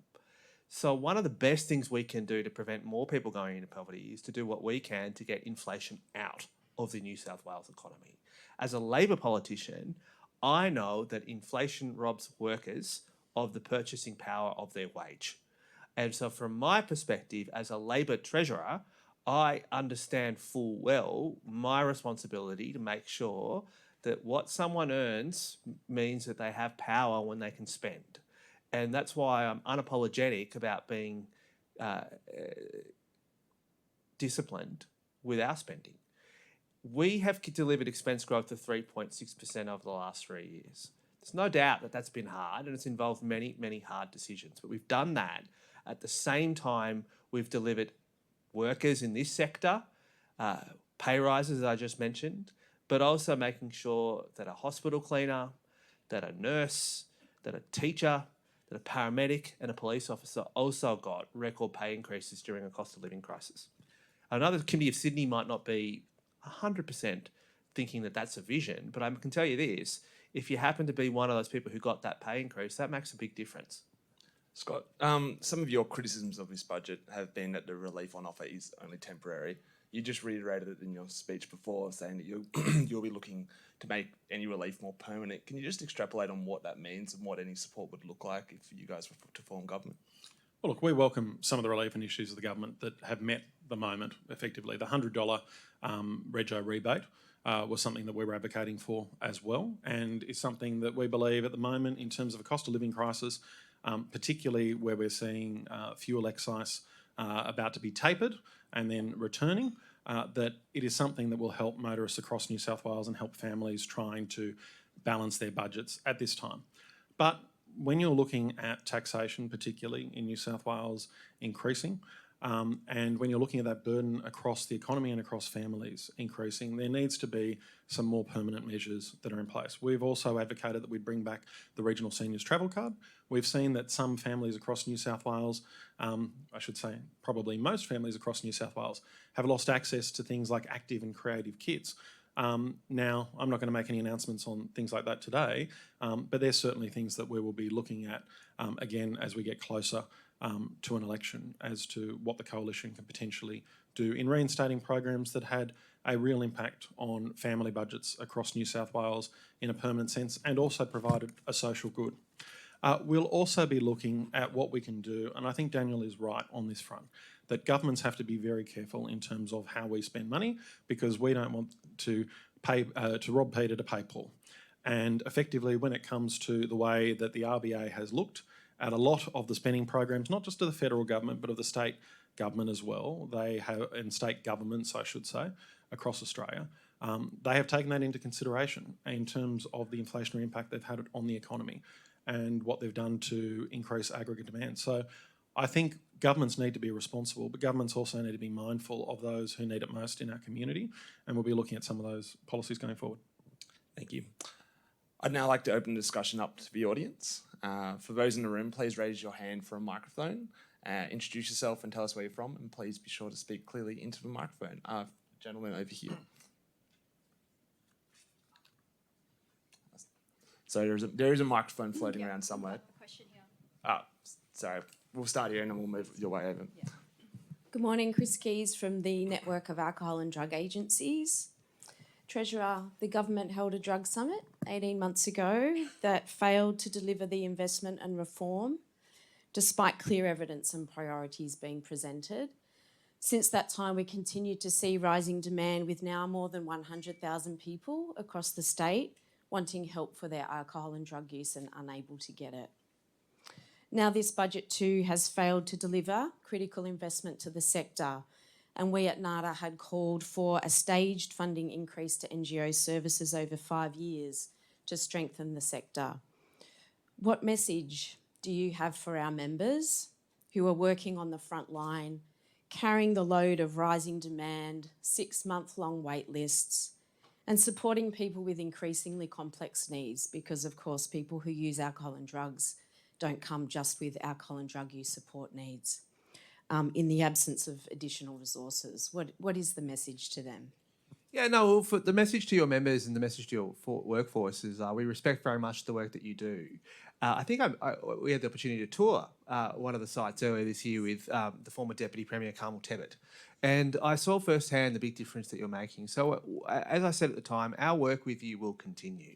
So one of the best things we can do to prevent more people going into poverty is to do what we can to get inflation out of the New South Wales economy. As a Labor politician, I know that inflation robs workers of the purchasing power of their wage. And so from my perspective as a Labor treasurer, I understand full well my responsibility to make sure that what someone earns means that they have power when they can spend. And that's why I'm unapologetic about being disciplined with our spending. We have delivered expense growth of 3.6% over the last 3 years. There's no doubt that that's been hard and it's involved many, many hard decisions. But we've done that. At the same time, we've delivered workers in this sector, pay rises, as I just mentioned, but also making sure that a hospital cleaner, that a nurse, that a teacher, that a paramedic and a police officer also got record pay increases during a cost of living crisis. I know the Committee of Sydney might not be 100% thinking that that's a vision, but I can tell you this, if you happen to be one of those people who got that pay increase, that makes a big difference. Scott, some of your criticisms of this budget have been that the relief on offer is only temporary. You just reiterated it in your speech before, saying that you'll be looking to make any relief more permanent. Can you just extrapolate on what that means and what any support would look like if you guys were to form government? Well, look, we welcome some of the relief initiatives of the government that have met the moment effectively. The $100 rego rebate was something that we were advocating for as well, and is something that we believe at the moment, in terms of a cost of living crisis, particularly where we're seeing fuel excise about to be tapered and then returning, that it is something that will help motorists across New South Wales and help families trying to balance their budgets at this time. But when you're looking at taxation, particularly in New South Wales increasing, and when you're looking at that burden across the economy and across families increasing, there needs to be some more permanent measures that are in place. We've also advocated that we bring back the regional seniors travel card. We've seen that some families across New South Wales, I should say probably most families across New South Wales, have lost access to things like active and creative kits. Now, I'm not going to make any announcements on things like that today, but there's certainly things that we will be looking at, again, as we get closer to an election, as to what the coalition can potentially do in reinstating programs that had a real impact on family budgets across New South Wales in a permanent sense, and also provided a social good. We'll also be looking at what we can do, and I think Daniel is right on this front, that governments have to be very careful in terms of how we spend money, because we don't want to pay to rob Peter to pay Paul. And effectively, when it comes to the way that the RBA has looked at a lot of the spending programs, not just of the federal government, but of the state government as well, they have, and state governments, I should say, across Australia, they have taken that into consideration in terms of the inflationary impact they've had on the economy and what they've done to increase aggregate demand. So I think governments need to be responsible, but governments also need to be mindful of those who need it most in our community, and we'll be looking at some of those policies going forward. Thank you. I'd now like to open the discussion up to the audience. For those in the room, please raise your hand for a microphone. Introduce yourself and tell us where you're from, and please be sure to speak clearly into the microphone. Gentleman over here. So there is a microphone floating around somewhere. Question here. Sorry, we'll start here and then we'll move your way over. Yeah. Good morning, Chris Keys from the Network of Alcohol and Drug Agencies. Treasurer, the government held a drug summit 18 months ago that failed to deliver the investment and reform, despite clear evidence and priorities being presented. Since that time, we continue to see rising demand, with now more than 100,000 people across the state wanting help for their alcohol and drug use and unable to get it. Now, this budget too has failed to deliver critical investment to the sector, and we at NADA had called for a staged funding increase to NGO services over 5 years to strengthen the sector. What message do you have for our members who are working on the front line, carrying the load of rising demand, 6-month-long wait lists, and supporting people with increasingly complex needs? Because, of course, people who use alcohol and drugs don't come just with alcohol and drug use support needs. In the absence of additional resources, what is the message to them? Yeah, no, for the message to your members and the message to your workforce is we respect very much the work that you do. I think we had the opportunity to tour one of the sites earlier this year with the former Deputy Premier, Carmel Tebbit, and I saw firsthand the big difference that you're making. So, as I said at the time, our work with you will continue.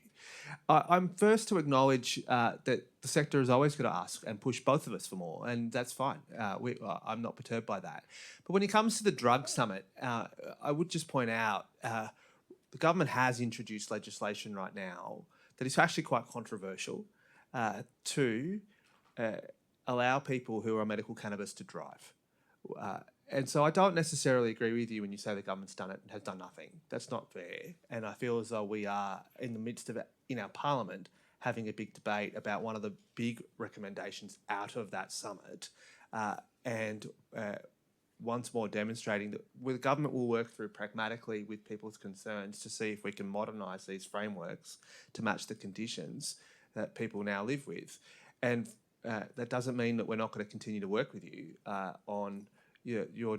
I'm first to acknowledge that the sector is always going to ask and push both of us for more, and that's fine. I'm not perturbed by that. But when it comes to the drug summit, I would just point out the government has introduced legislation right now that is actually quite controversial to allow people who are on medical cannabis to drive. And so I don't necessarily agree with you when you say the government's done it and has done nothing. That's not fair. And I feel as though we are in the midst of it in our parliament having a big debate about one of the big recommendations out of that summit, and once more demonstrating that the government will work through pragmatically with people's concerns to see if we can modernise these frameworks to match the conditions that people now live with. And that doesn't mean that we're not going to continue to work with you on your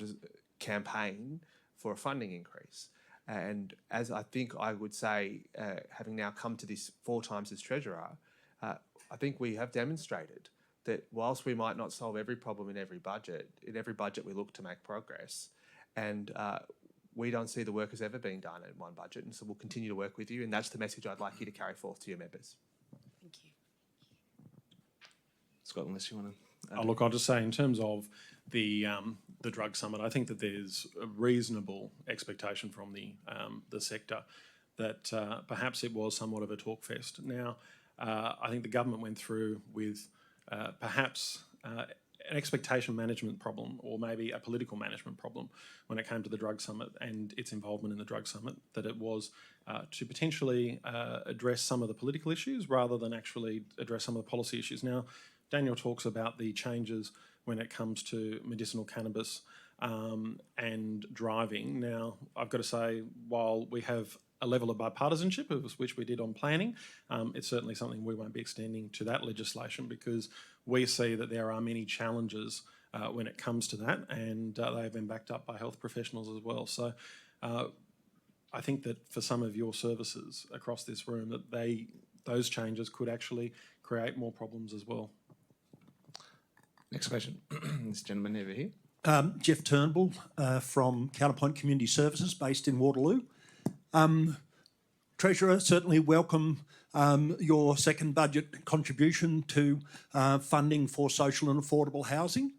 campaign for a funding increase. And as I think I would say, having now come to this 4 times as Treasurer, I think we have demonstrated that whilst we might not solve every problem in every budget we look to make progress. And we don't see the work as ever being done in one budget, and so we'll continue to work with you, and that's the message I'd like you to carry forth to your members. Thank you. Scott, unless you want to... Look, I'll just say in terms of the drug summit, I think that there's a reasonable expectation from the sector that perhaps it was somewhat of a talk fest. Now, I think the government went through with perhaps an expectation management problem, or maybe a political management problem when it came to the Drug Summit and its involvement in the Drug Summit, that it was to potentially address some of the political issues rather than actually address some of the policy issues. Now, Daniel talks about the changes when it comes to medicinal cannabis and driving. Now, I've got to say, while we have a level of bipartisanship, which we did on planning, it's certainly something we won't be extending to that legislation, because we see that there are many challenges when it comes to that, and they have been backed up by health professionals as well. So I think that for some of your services across this room, that those changes could actually create more problems as well. Next question. This gentleman over here. Jeff Turnbull from Counterpoint Community Services, based in Waterloo. Treasurer, certainly welcome your second budget contribution to funding for social and affordable housing.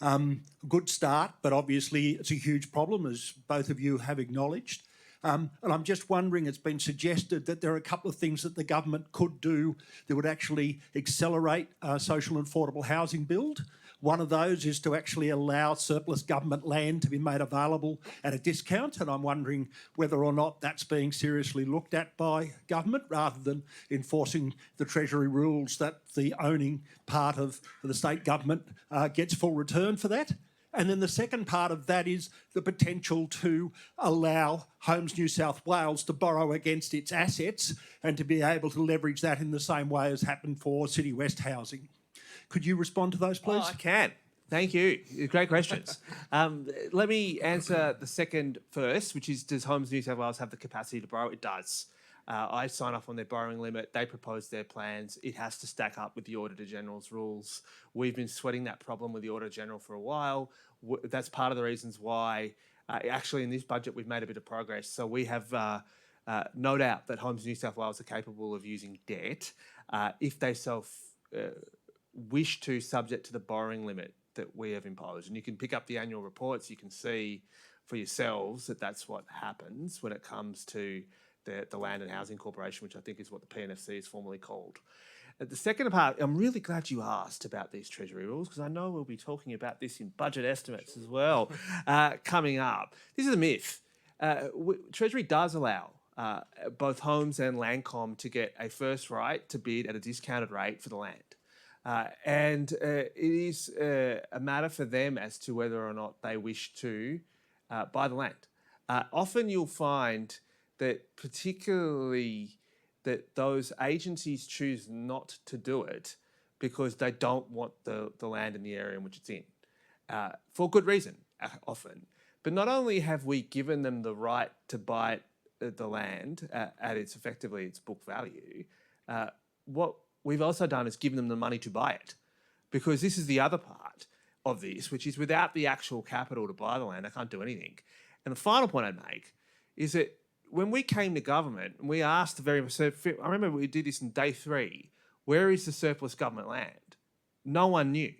A good start, but obviously it's a huge problem, as both of you have acknowledged. And I'm just wondering, it's been suggested that there are a couple of things that the government could do that would actually accelerate social and affordable housing build. One of those is to actually allow surplus government land to be made available at a discount, and I'm wondering whether or not that's being seriously looked at by government, rather than enforcing the Treasury rules that the owning part of the state government gets full return for that. And then the second part of that is the potential to allow Homes New South Wales to borrow against its assets and to be able to leverage that in the same way as happened for City West housing. Could you respond to those, please? Oh, I can. Thank you. Great questions. Let me answer the second first, which is, does Homes New South Wales have the capacity to borrow? It does. I sign off on their borrowing limit. They propose their plans. It has to stack up with the Auditor General's rules. We've been sweating that problem with the Auditor General for a while. That's part of the reasons why, actually, in this budget, we've made a bit of progress. So we have no doubt that Homes New South Wales are capable of using debt if they wish to, subject to the borrowing limit that we have imposed. And you can pick up the annual reports, you can see for yourselves that that's what happens when it comes to the Land and Housing Corporation, which I think is what the PNFC is formally called. The second part, I'm really glad you asked about these Treasury rules, because I know we'll be talking about this in budget estimates as well coming up. This is a myth. Treasury does allow both Homes and Landcom to get a first right to bid at a discounted rate for the land. And it is a matter for them as to whether or not they wish to buy the land. Often you'll find that particularly that those agencies choose not to do it because they don't want the land in the area in which it's in, for good reason, often. But not only have we given them the right to buy the land at its effectively its book value, what we've also done is given them the money to buy it, because this is the other part of this, which is without the actual capital to buy the land, they can't do anything. And the final point I'd make is that when we came to government, we asked I remember we did this in day 3, where is the surplus government land? No one knew.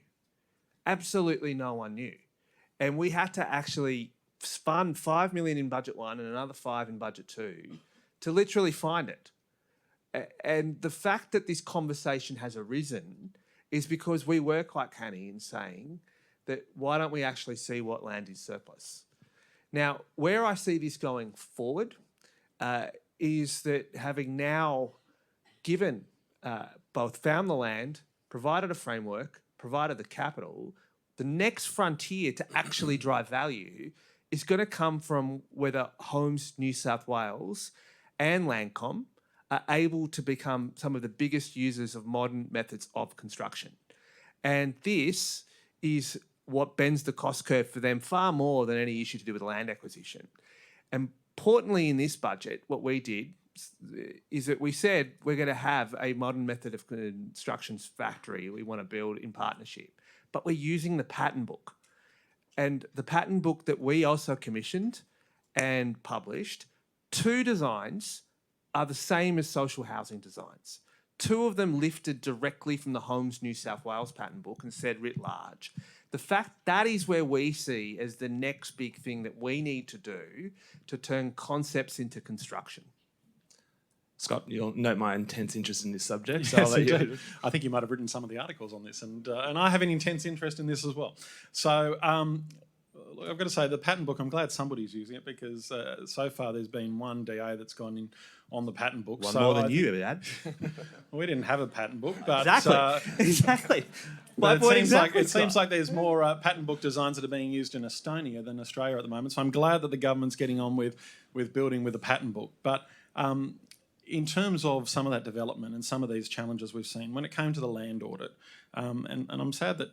Absolutely no one knew. And we had to actually fund $5 million in budget 1 and another 5 in budget 2 to literally find it. And the fact that this conversation has arisen is because we were quite canny in saying that why don't we actually see what land is surplus? Now, where I see this going forward is that having now given, both found the land, provided a framework, provided the capital, the next frontier to actually drive value is going to come from whether Homes New South Wales and Landcom are able to become some of the biggest users of modern methods of construction. And this is what bends the cost curve for them far more than any issue to do with land acquisition. And importantly in this budget, what we did is that we said we're going to have a modern method of construction factory we want to build in partnership, but we're using the pattern book. And the pattern book that we also commissioned and published, 2 designs are the same as social housing designs. 2 of them lifted directly from the Homes New South Wales pattern book and said writ large. The fact that is where we see as the next big thing that we need to do to turn concepts into construction. Scott, you'll note my intense interest in this subject, so Yes, I'll let you. indeed. I think you might have written some of the articles on this, and I have an intense interest in this as well. So look, I've got to say, the patent book, I'm glad somebody's using it, because so far there's been one DA that's gone in on the patent book. One so more than I you think- ever had. We didn't have a patent book, but Exactly. But My point it exactly, seems like there's more patent book designs that are being used in Estonia than Australia at the moment. So I'm glad that the government's getting on with building with a patent book. But in terms of some of that development and some of these challenges we've seen, when it came to the land audit, and I'm sad that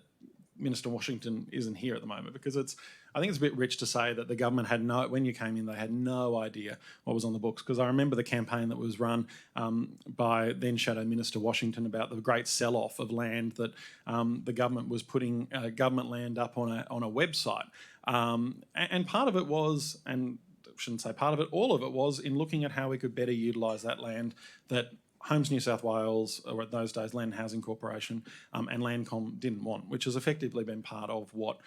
Minister Washington isn't here at the moment, because I think it's a bit rich to say that the government when you came in, they had no idea what was on the books. Because I remember the campaign that was run by then Shadow Minister Washington about the great sell-off of land that the government was putting government land up on a website. And part of it was, and I shouldn't say part of it, all of it was in looking at how we could better utilise that land that Homes New South Wales, or at those days Land Housing Corporation, and Landcom didn't want, which has effectively been part of what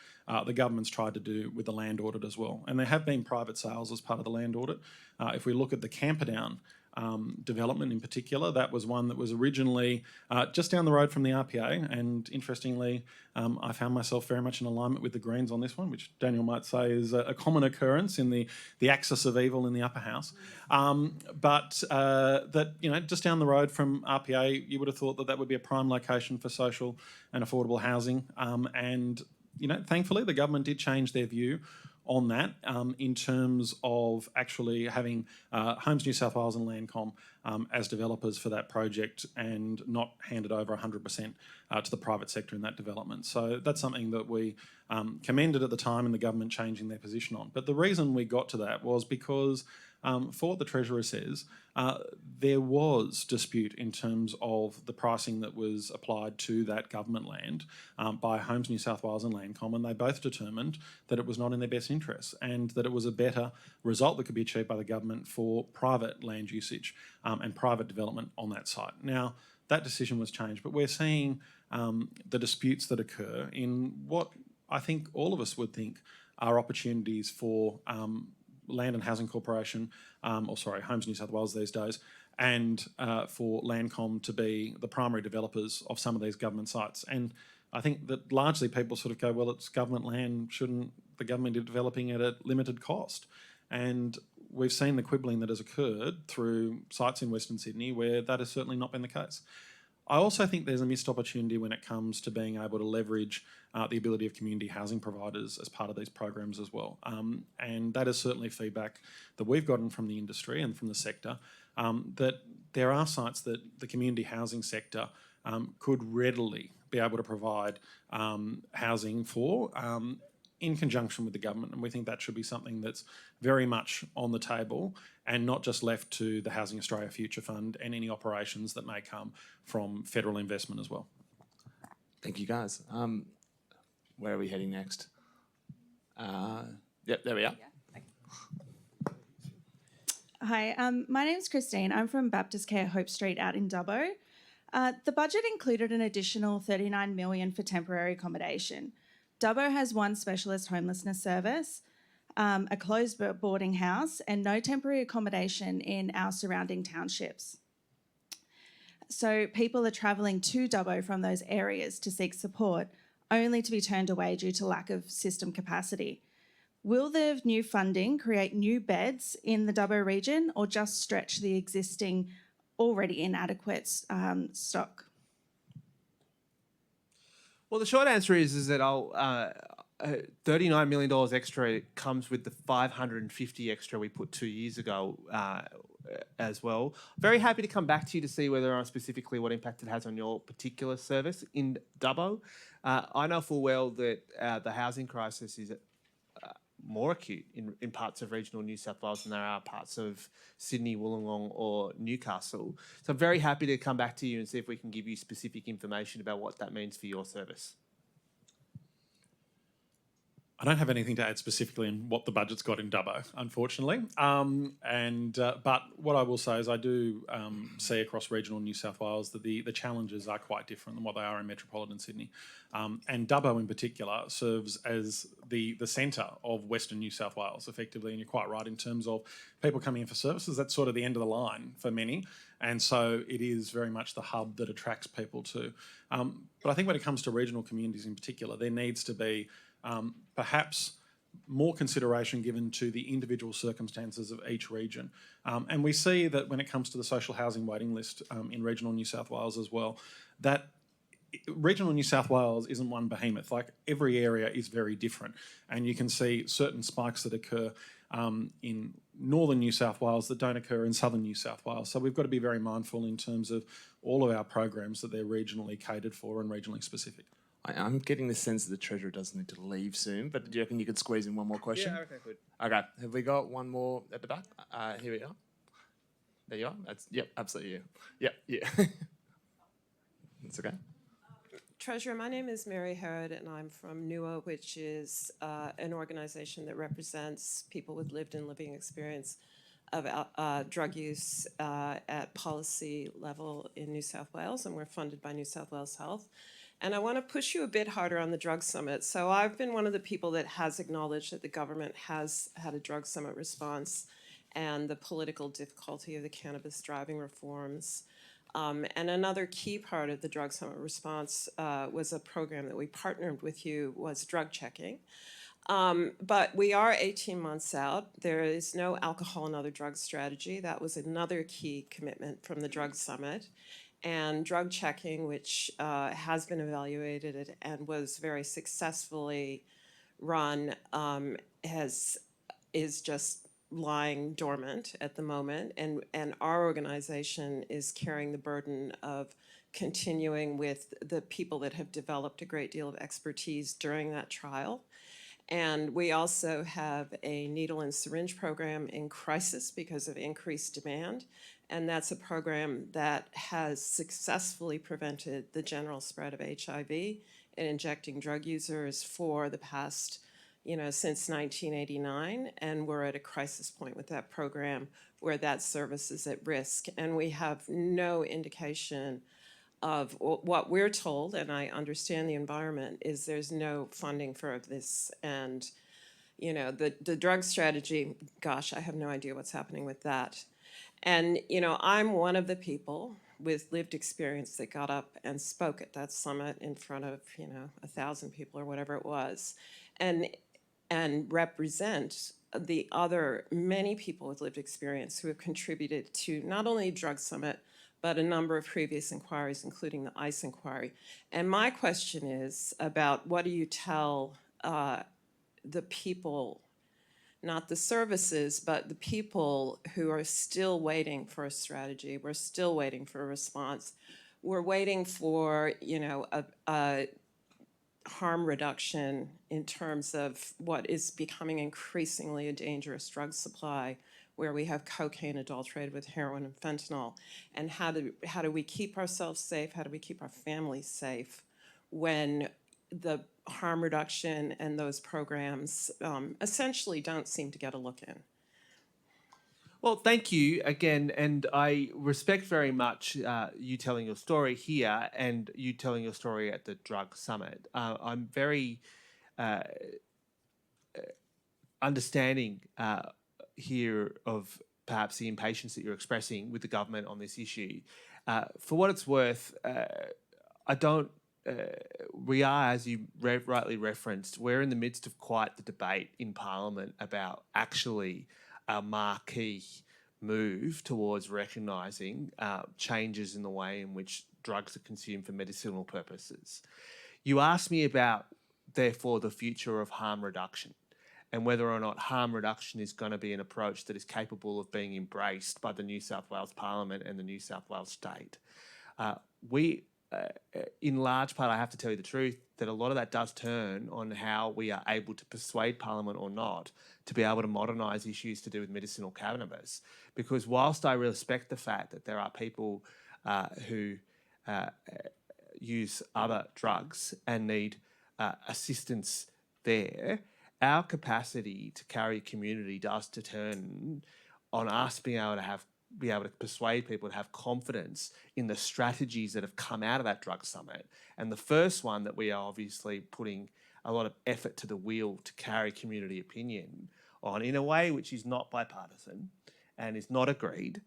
the government's tried to do with the land audit as well. And there have been private sales as part of the land audit. If we look at the Camperdown development in particular, that was one that was originally just down the road from the RPA, and interestingly, I found myself very much in alignment with the Greens on this one, which Daniel might say is a common occurrence in the axis of evil in the upper house. But just down the road from RPA, you would have thought that would be a prime location for social and affordable housing. And thankfully, the government did change their view on that in terms of actually having Homes New South Wales and Landcom as developers for that project, and not handed over 100% to the private sector in that development. So that's something that we commended at the time, and the government changing their position on. But the reason we got to that was because, for what the Treasurer says, there was dispute in terms of the pricing that was applied to that government land by Homes New South Wales and Landcom, and they both determined that it was not in their best interests, and that it was a better result that could be achieved by the government for private land usage and private development on that site. Now, that decision was changed, but we're seeing the disputes that occur in what I think all of us would think are opportunities for Land and Housing Corporation, Homes New South Wales these days, and for Landcom to be the primary developers of some of these government sites. And I think that largely people sort of go, well, it's government land, shouldn't the government be developing at a limited cost? And we've seen the quibbling that has occurred through sites in Western Sydney where that has certainly not been the case. I also think there's a missed opportunity when it comes to being able to leverage the ability of community housing providers as part of these programs as well. And that is certainly feedback that we've gotten from the industry and from the sector, that there are sites that the community housing sector could readily be able to provide housing for in conjunction with the government. And we think that should be something that's very much on the table, and not just left to the Housing Australia Future Fund and any operations that may come from federal investment as well. Thank you, guys. Where are we heading next? Yep, there we are. Hi, my name's Christine. I'm from Baptist Care Hope Street out in Dubbo. The budget included an additional $39 million for temporary accommodation. Dubbo has one specialist homelessness service, a closed boarding house, and no temporary accommodation in our surrounding townships. So people are travelling to Dubbo from those areas to seek support, only to be turned away due to lack of system capacity. Will the new funding create new beds in the Dubbo region, or just stretch the existing already inadequate stock? Well, the short answer is that $39 million extra comes with the 550 extra we put 2 years ago as well. Very happy to come back to you to see whether or specifically what impact it has on your particular service in Dubbo. I know full well that the housing crisis is more acute in parts of regional New South Wales than there are parts of Sydney, Wollongong or Newcastle. So I'm very happy to come back to you and see if we can give you specific information about what that means for your service. I don't have anything to add specifically in what the budget's got in Dubbo, unfortunately. But what I will say is I do see across regional New South Wales that the challenges are quite different than what they are in metropolitan Sydney. And Dubbo in particular serves as the centre of Western New South Wales, effectively. And you're quite right in terms of people coming in for services. That's sort of the end of the line for many. And so it is very much the hub that attracts people to. But I think when it comes to regional communities in particular, there needs to be perhaps more consideration given to the individual circumstances of each region. And we see that when it comes to the social housing waiting list in regional New South Wales as well, that regional New South Wales isn't one behemoth. Like, every area is very different. And you can see certain spikes that occur in northern New South Wales that don't occur in southern New South Wales. So we've got to be very mindful in terms of all of our programs that they're regionally catered for and regionally specific. I'm getting the sense that the Treasurer does need to leave soon, but do you reckon you could squeeze in one more question? Yeah, okay, good. Okay, have we got one more at the back? Here we are. There you are. Yep, absolutely you. Yep, yeah. That's okay. Treasurer, my name is Mary Herod, and I'm from NUA, which is an organisation that represents people with lived and living experience of drug use at policy level in New South Wales, and we're funded by New South Wales Health. And I want to push you a bit harder on the drug summit. So I've been one of the people that has acknowledged that the government has had a drug summit response and the political difficulty of the cannabis driving reforms. And another key part of the drug summit response was a program that we partnered with you, was drug checking. But we are 18 months out. There is no alcohol and other drug strategy. That was another key commitment from the drug summit. And drug checking, which has been evaluated and was very successfully run, is just lying dormant at the moment. And our organization is carrying the burden of continuing with the people that have developed a great deal of expertise during that trial. And we also have a needle and syringe program in crisis because of increased demand. And that's a program that has successfully prevented the general spread of HIV in injecting drug users for the past, since 1989. And we're at a crisis point with that program where that service is at risk. And we have no indication of what we're told, and I understand the environment, is there's no funding for this. And, the drug strategy, gosh, I have no idea what's happening with that. And, I'm one of the people with lived experience that got up and spoke at that summit in front of, 1,000 people or whatever it was, and represent the other many people with lived experience who have contributed to not only Drug Summit, but a number of previous inquiries, including the ICE inquiry. And my question is about, what do you tell the people, not the services, but the people who are still waiting for a strategy? We're still waiting for a response. We're waiting for, a harm reduction in terms of what is becoming increasingly a dangerous drug supply, where we have cocaine adulterated with heroin and fentanyl. And how do we keep ourselves safe? How do we keep our families safe when the harm reduction and those programs essentially don't seem to get a look in? Well, thank you again, and I respect very much you telling your story here and you telling your story at the Drug Summit. I'm very understanding here of perhaps the impatience that you're expressing with the government on this issue. For what it's worth, we are, as you rightly referenced, we're in the midst of quite the debate in Parliament about actually a marquee move towards recognising changes in the way in which drugs are consumed for medicinal purposes. You asked me about, therefore, the future of harm reduction and whether or not harm reduction is going to be an approach that is capable of being embraced by the New South Wales Parliament and the New South Wales State. In large part, I have to tell you the truth, that a lot of that does turn on how we are able to persuade Parliament or not to be able to modernise issues to do with medicinal cannabis. Because whilst I respect the fact that there are people who use other drugs and need assistance there, our capacity to carry community does turn on us being able to persuade people to have confidence in the strategies that have come out of that drug summit. And the first one that we are obviously putting a lot of effort to the wheel to carry community opinion on in a way which is not bipartisan and is not agreed,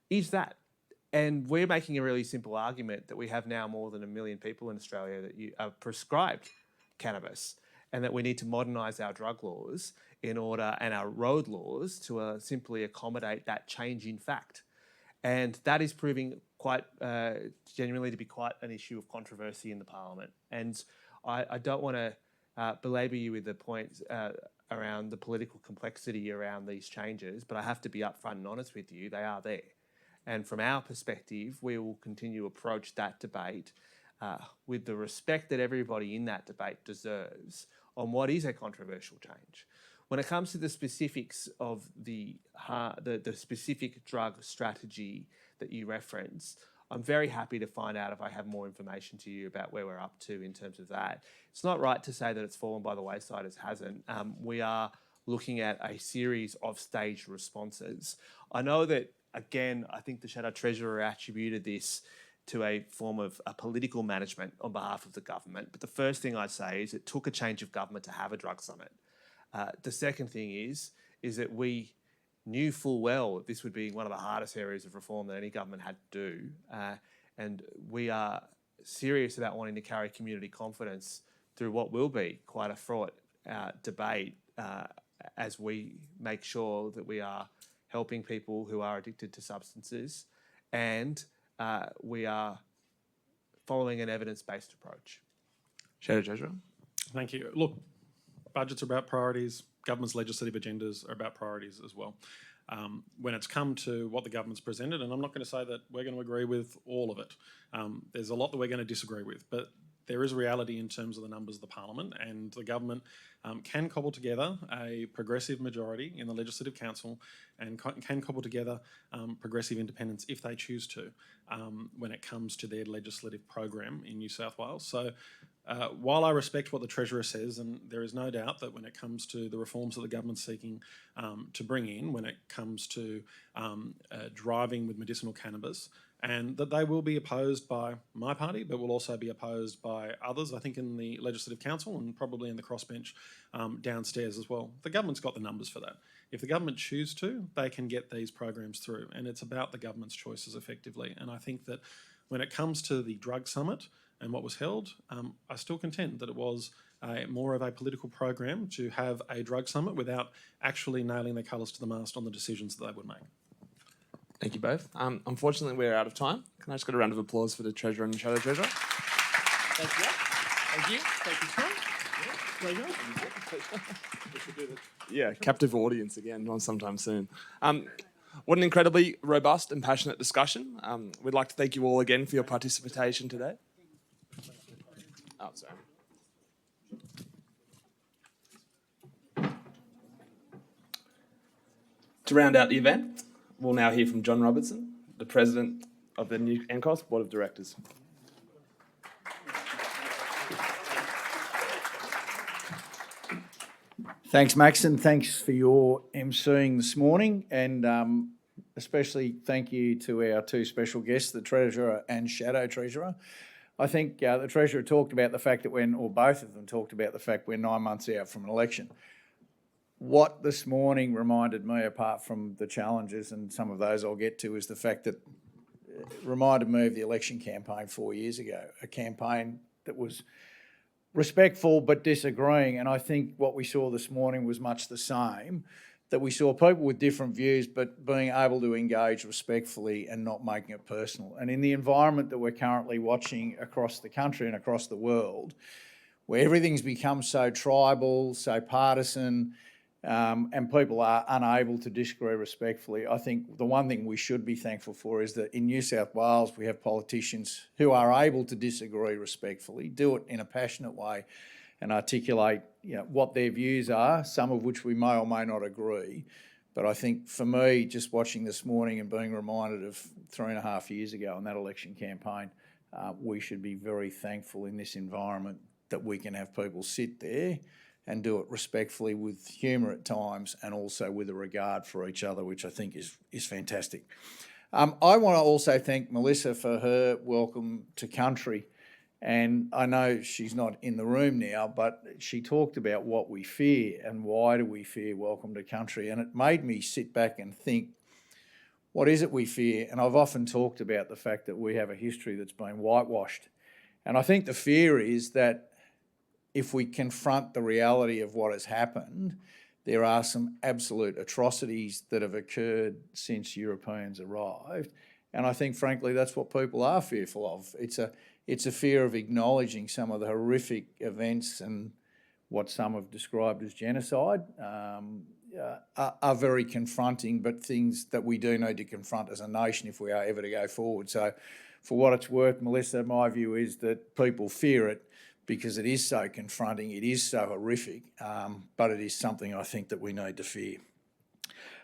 is that. And we're making a really simple argument that we have now more than 1 million people in Australia that are prescribed cannabis, and that we need to modernise our drug laws and our road laws to simply accommodate that change in fact. And that is proving quite genuinely to be quite an issue of controversy in the Parliament. And I don't want to belabor you with the points around the political complexity around these changes, but I have to be upfront and honest with you, they are there. And from our perspective, we will continue to approach that debate with the respect that everybody in that debate deserves on what is a controversial change. When it comes to the specifics of the specific drug strategy that you reference, I'm very happy to find out if I have more information to you about where we're up to in terms of that. It's not right to say that it's fallen by the wayside, it hasn't. We are looking at a series of staged responses. I know that, again, I think the Shadow Treasurer attributed this to a form of a political management on behalf of the government. But the first thing I'd say is it took a change of government to have a drug summit. The second thing is that we knew full well that this would be one of the hardest areas of reform that any government had to do. And we are serious about wanting to carry community confidence through what will be quite a fraught debate as we make sure that we are helping people who are addicted to substances, and we are following an evidence-based approach. Shadow Treasurer. Thank you. Look, budgets are about priorities. Government's legislative agendas are about priorities as well. When it's come to what the government's presented, and I'm not going to say that we're going to agree with all of it. There's a lot that we're going to disagree with, but there is reality in terms of the numbers of the Parliament, and the government can cobble together a progressive majority in the Legislative Council and can cobble together progressive independents if they choose to when it comes to their legislative program in New South Wales. So while I respect what the Treasurer says, and there is no doubt that when it comes to the reforms that the government's seeking to bring in, when it comes to driving with medicinal cannabis, and that they will be opposed by my party, but will also be opposed by others, I think, in the Legislative Council and probably in the crossbench downstairs as well. The government's got the numbers for that. If the government choose to, they can get these programs through, and it's about the government's choices effectively. And I think that when it comes to the drug summit and what was held, I still contend that it was more of a political program to have a drug summit without actually nailing their colours to the mast on the decisions that they would make. Thank you both. Unfortunately, we're out of time. Can I just get a round of applause for the Treasurer and the Shadow Treasurer? Thank you. Thank you. Thank you, sir. Yeah, captive audience again, not sometime soon. What an incredibly robust and passionate discussion. We'd like to thank you all again for your participation today. Oh, sorry. To round out the event, we'll now hear from John Robertson, the President of the new NCOSS Board of Directors. Thanks, Max, and thanks for your emceeing this morning, and especially thank you to our two special guests, the Treasurer and Shadow Treasurer. I think the Treasurer talked about the fact that or both of them talked about the fact we're 9 months out from an election. What this morning reminded me, apart from the challenges, and some of those I'll get to, is the fact that it reminded me of the election campaign 4 years ago, a campaign that was respectful but disagreeing. And I think what we saw this morning was much the same, that we saw people with different views but being able to engage respectfully and not making it personal. And in the environment that we're currently watching across the country and across the world, where everything's become so tribal, so partisan, and people are unable to disagree respectfully, I think the one thing we should be thankful for is that in New South Wales we have politicians who are able to disagree respectfully, do it in a passionate way, and articulate what their views are, some of which we may or may not agree. But I think for me, just watching this morning and being reminded of 3.5 years ago in that election campaign, we should be very thankful in this environment that we can have people sit there and do it respectfully with humour at times and also with a regard for each other, which I think is fantastic. I want to also thank Melissa for her welcome to country. And I know she's not in the room now, but she talked about what we fear and why do we fear welcome to country. And it made me sit back and think, what is it we fear? And I've often talked about the fact that we have a history that's been whitewashed. And I think the fear is that if we confront the reality of what has happened, there are some absolute atrocities that have occurred since Europeans arrived. And I think, frankly, that's what people are fearful of. It's a fear of acknowledging some of the horrific events and what some have described as genocide are very confronting, but things that we do need to confront as a nation if we are ever to go forward. So for what it's worth, Melissa, my view is that people fear it because it is so confronting, it is so horrific, but it is something I think that we need to fear.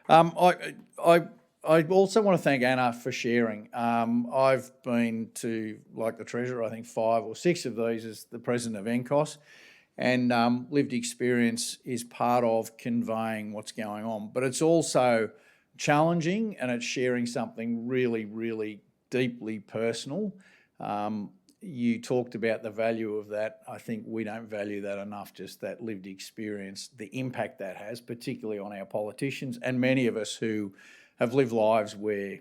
I also want to thank Anna for sharing. I've been to, like the Treasurer, I think 5 or 6 of these as the President of NCOSS, and lived experience is part of conveying what's going on. But it's also challenging and it's sharing something really, really deeply personal. You talked about the value of that. I think we don't value that enough, just that lived experience, the impact that has, particularly on our politicians and many of us who have lived lives where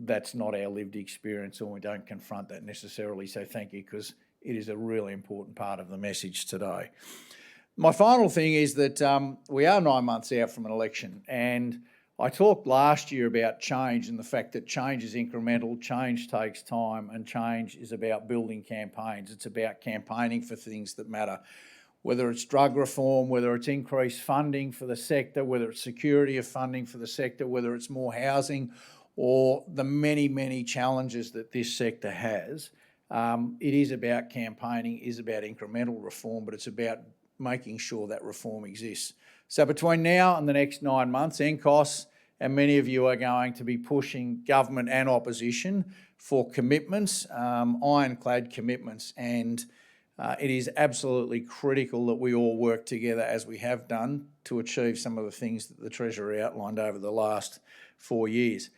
that's not our lived experience or we don't confront that necessarily. So thank you, because it is a really important part of the message today. My final thing is that we are 9 months out from an election, and I talked last year about change and the fact that change is incremental, change takes time, and change is about building campaigns. It's about campaigning for things that matter, whether it's drug reform, whether it's increased funding for the sector, whether it's security of funding for the sector, whether it's more housing, or the many, many challenges that this sector has. It is about campaigning, it is about incremental reform, but it's about making sure that reform exists. So between now and the next 9 months, NCOSS and many of you are going to be pushing government and opposition for commitments, ironclad commitments, and it is absolutely critical that we all work together as we have done to achieve some of the things that the Treasurer outlined over the last 4 years.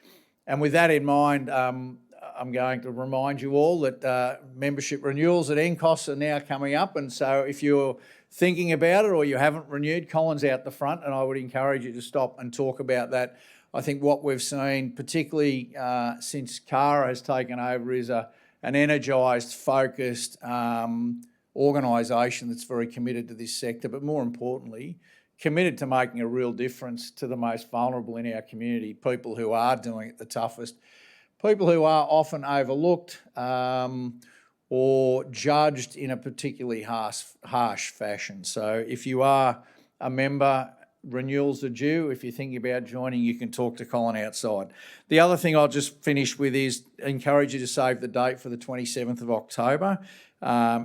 And with that in mind, I'm going to remind you all that membership renewals at NCOSS are now coming up, and so if you're thinking about it or you haven't renewed, Colin's out the front, and I would encourage you to stop and talk about that. I think what we've seen, particularly since Cara has taken over, is an energised, focused organisation that's very committed to this sector, but more importantly, committed to making a real difference to the most vulnerable in our community, people who are doing it the toughest, people who are often overlooked or judged in a particularly harsh fashion. So if you are a member, renewals are due. If you're thinking about joining, you can talk to Colin outside. The other thing I'll just finish with is encourage you to save the date for the 27th of October.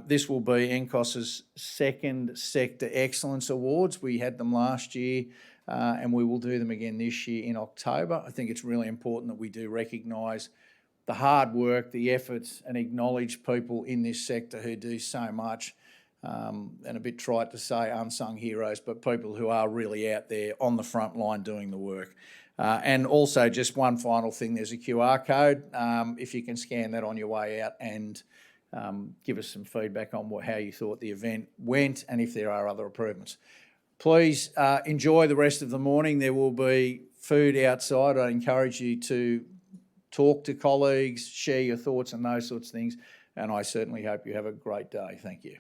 This will be NCOSS's second Sector Excellence Awards. We had them last year and we will do them again this year in October. I think it's really important that we do recognise the hard work, the efforts, and acknowledge people in this sector who do so much, and a bit trite to say unsung heroes, but people who are really out there on the front line doing the work. And also just one final thing, there's a QR code. If you can scan that on your way out and give us some feedback on how you thought the event went and if there are other improvements. Please enjoy the rest of the morning. There will be food outside. I encourage you to talk to colleagues, share your thoughts and those sorts of things, and I certainly hope you have a great day. Thank you.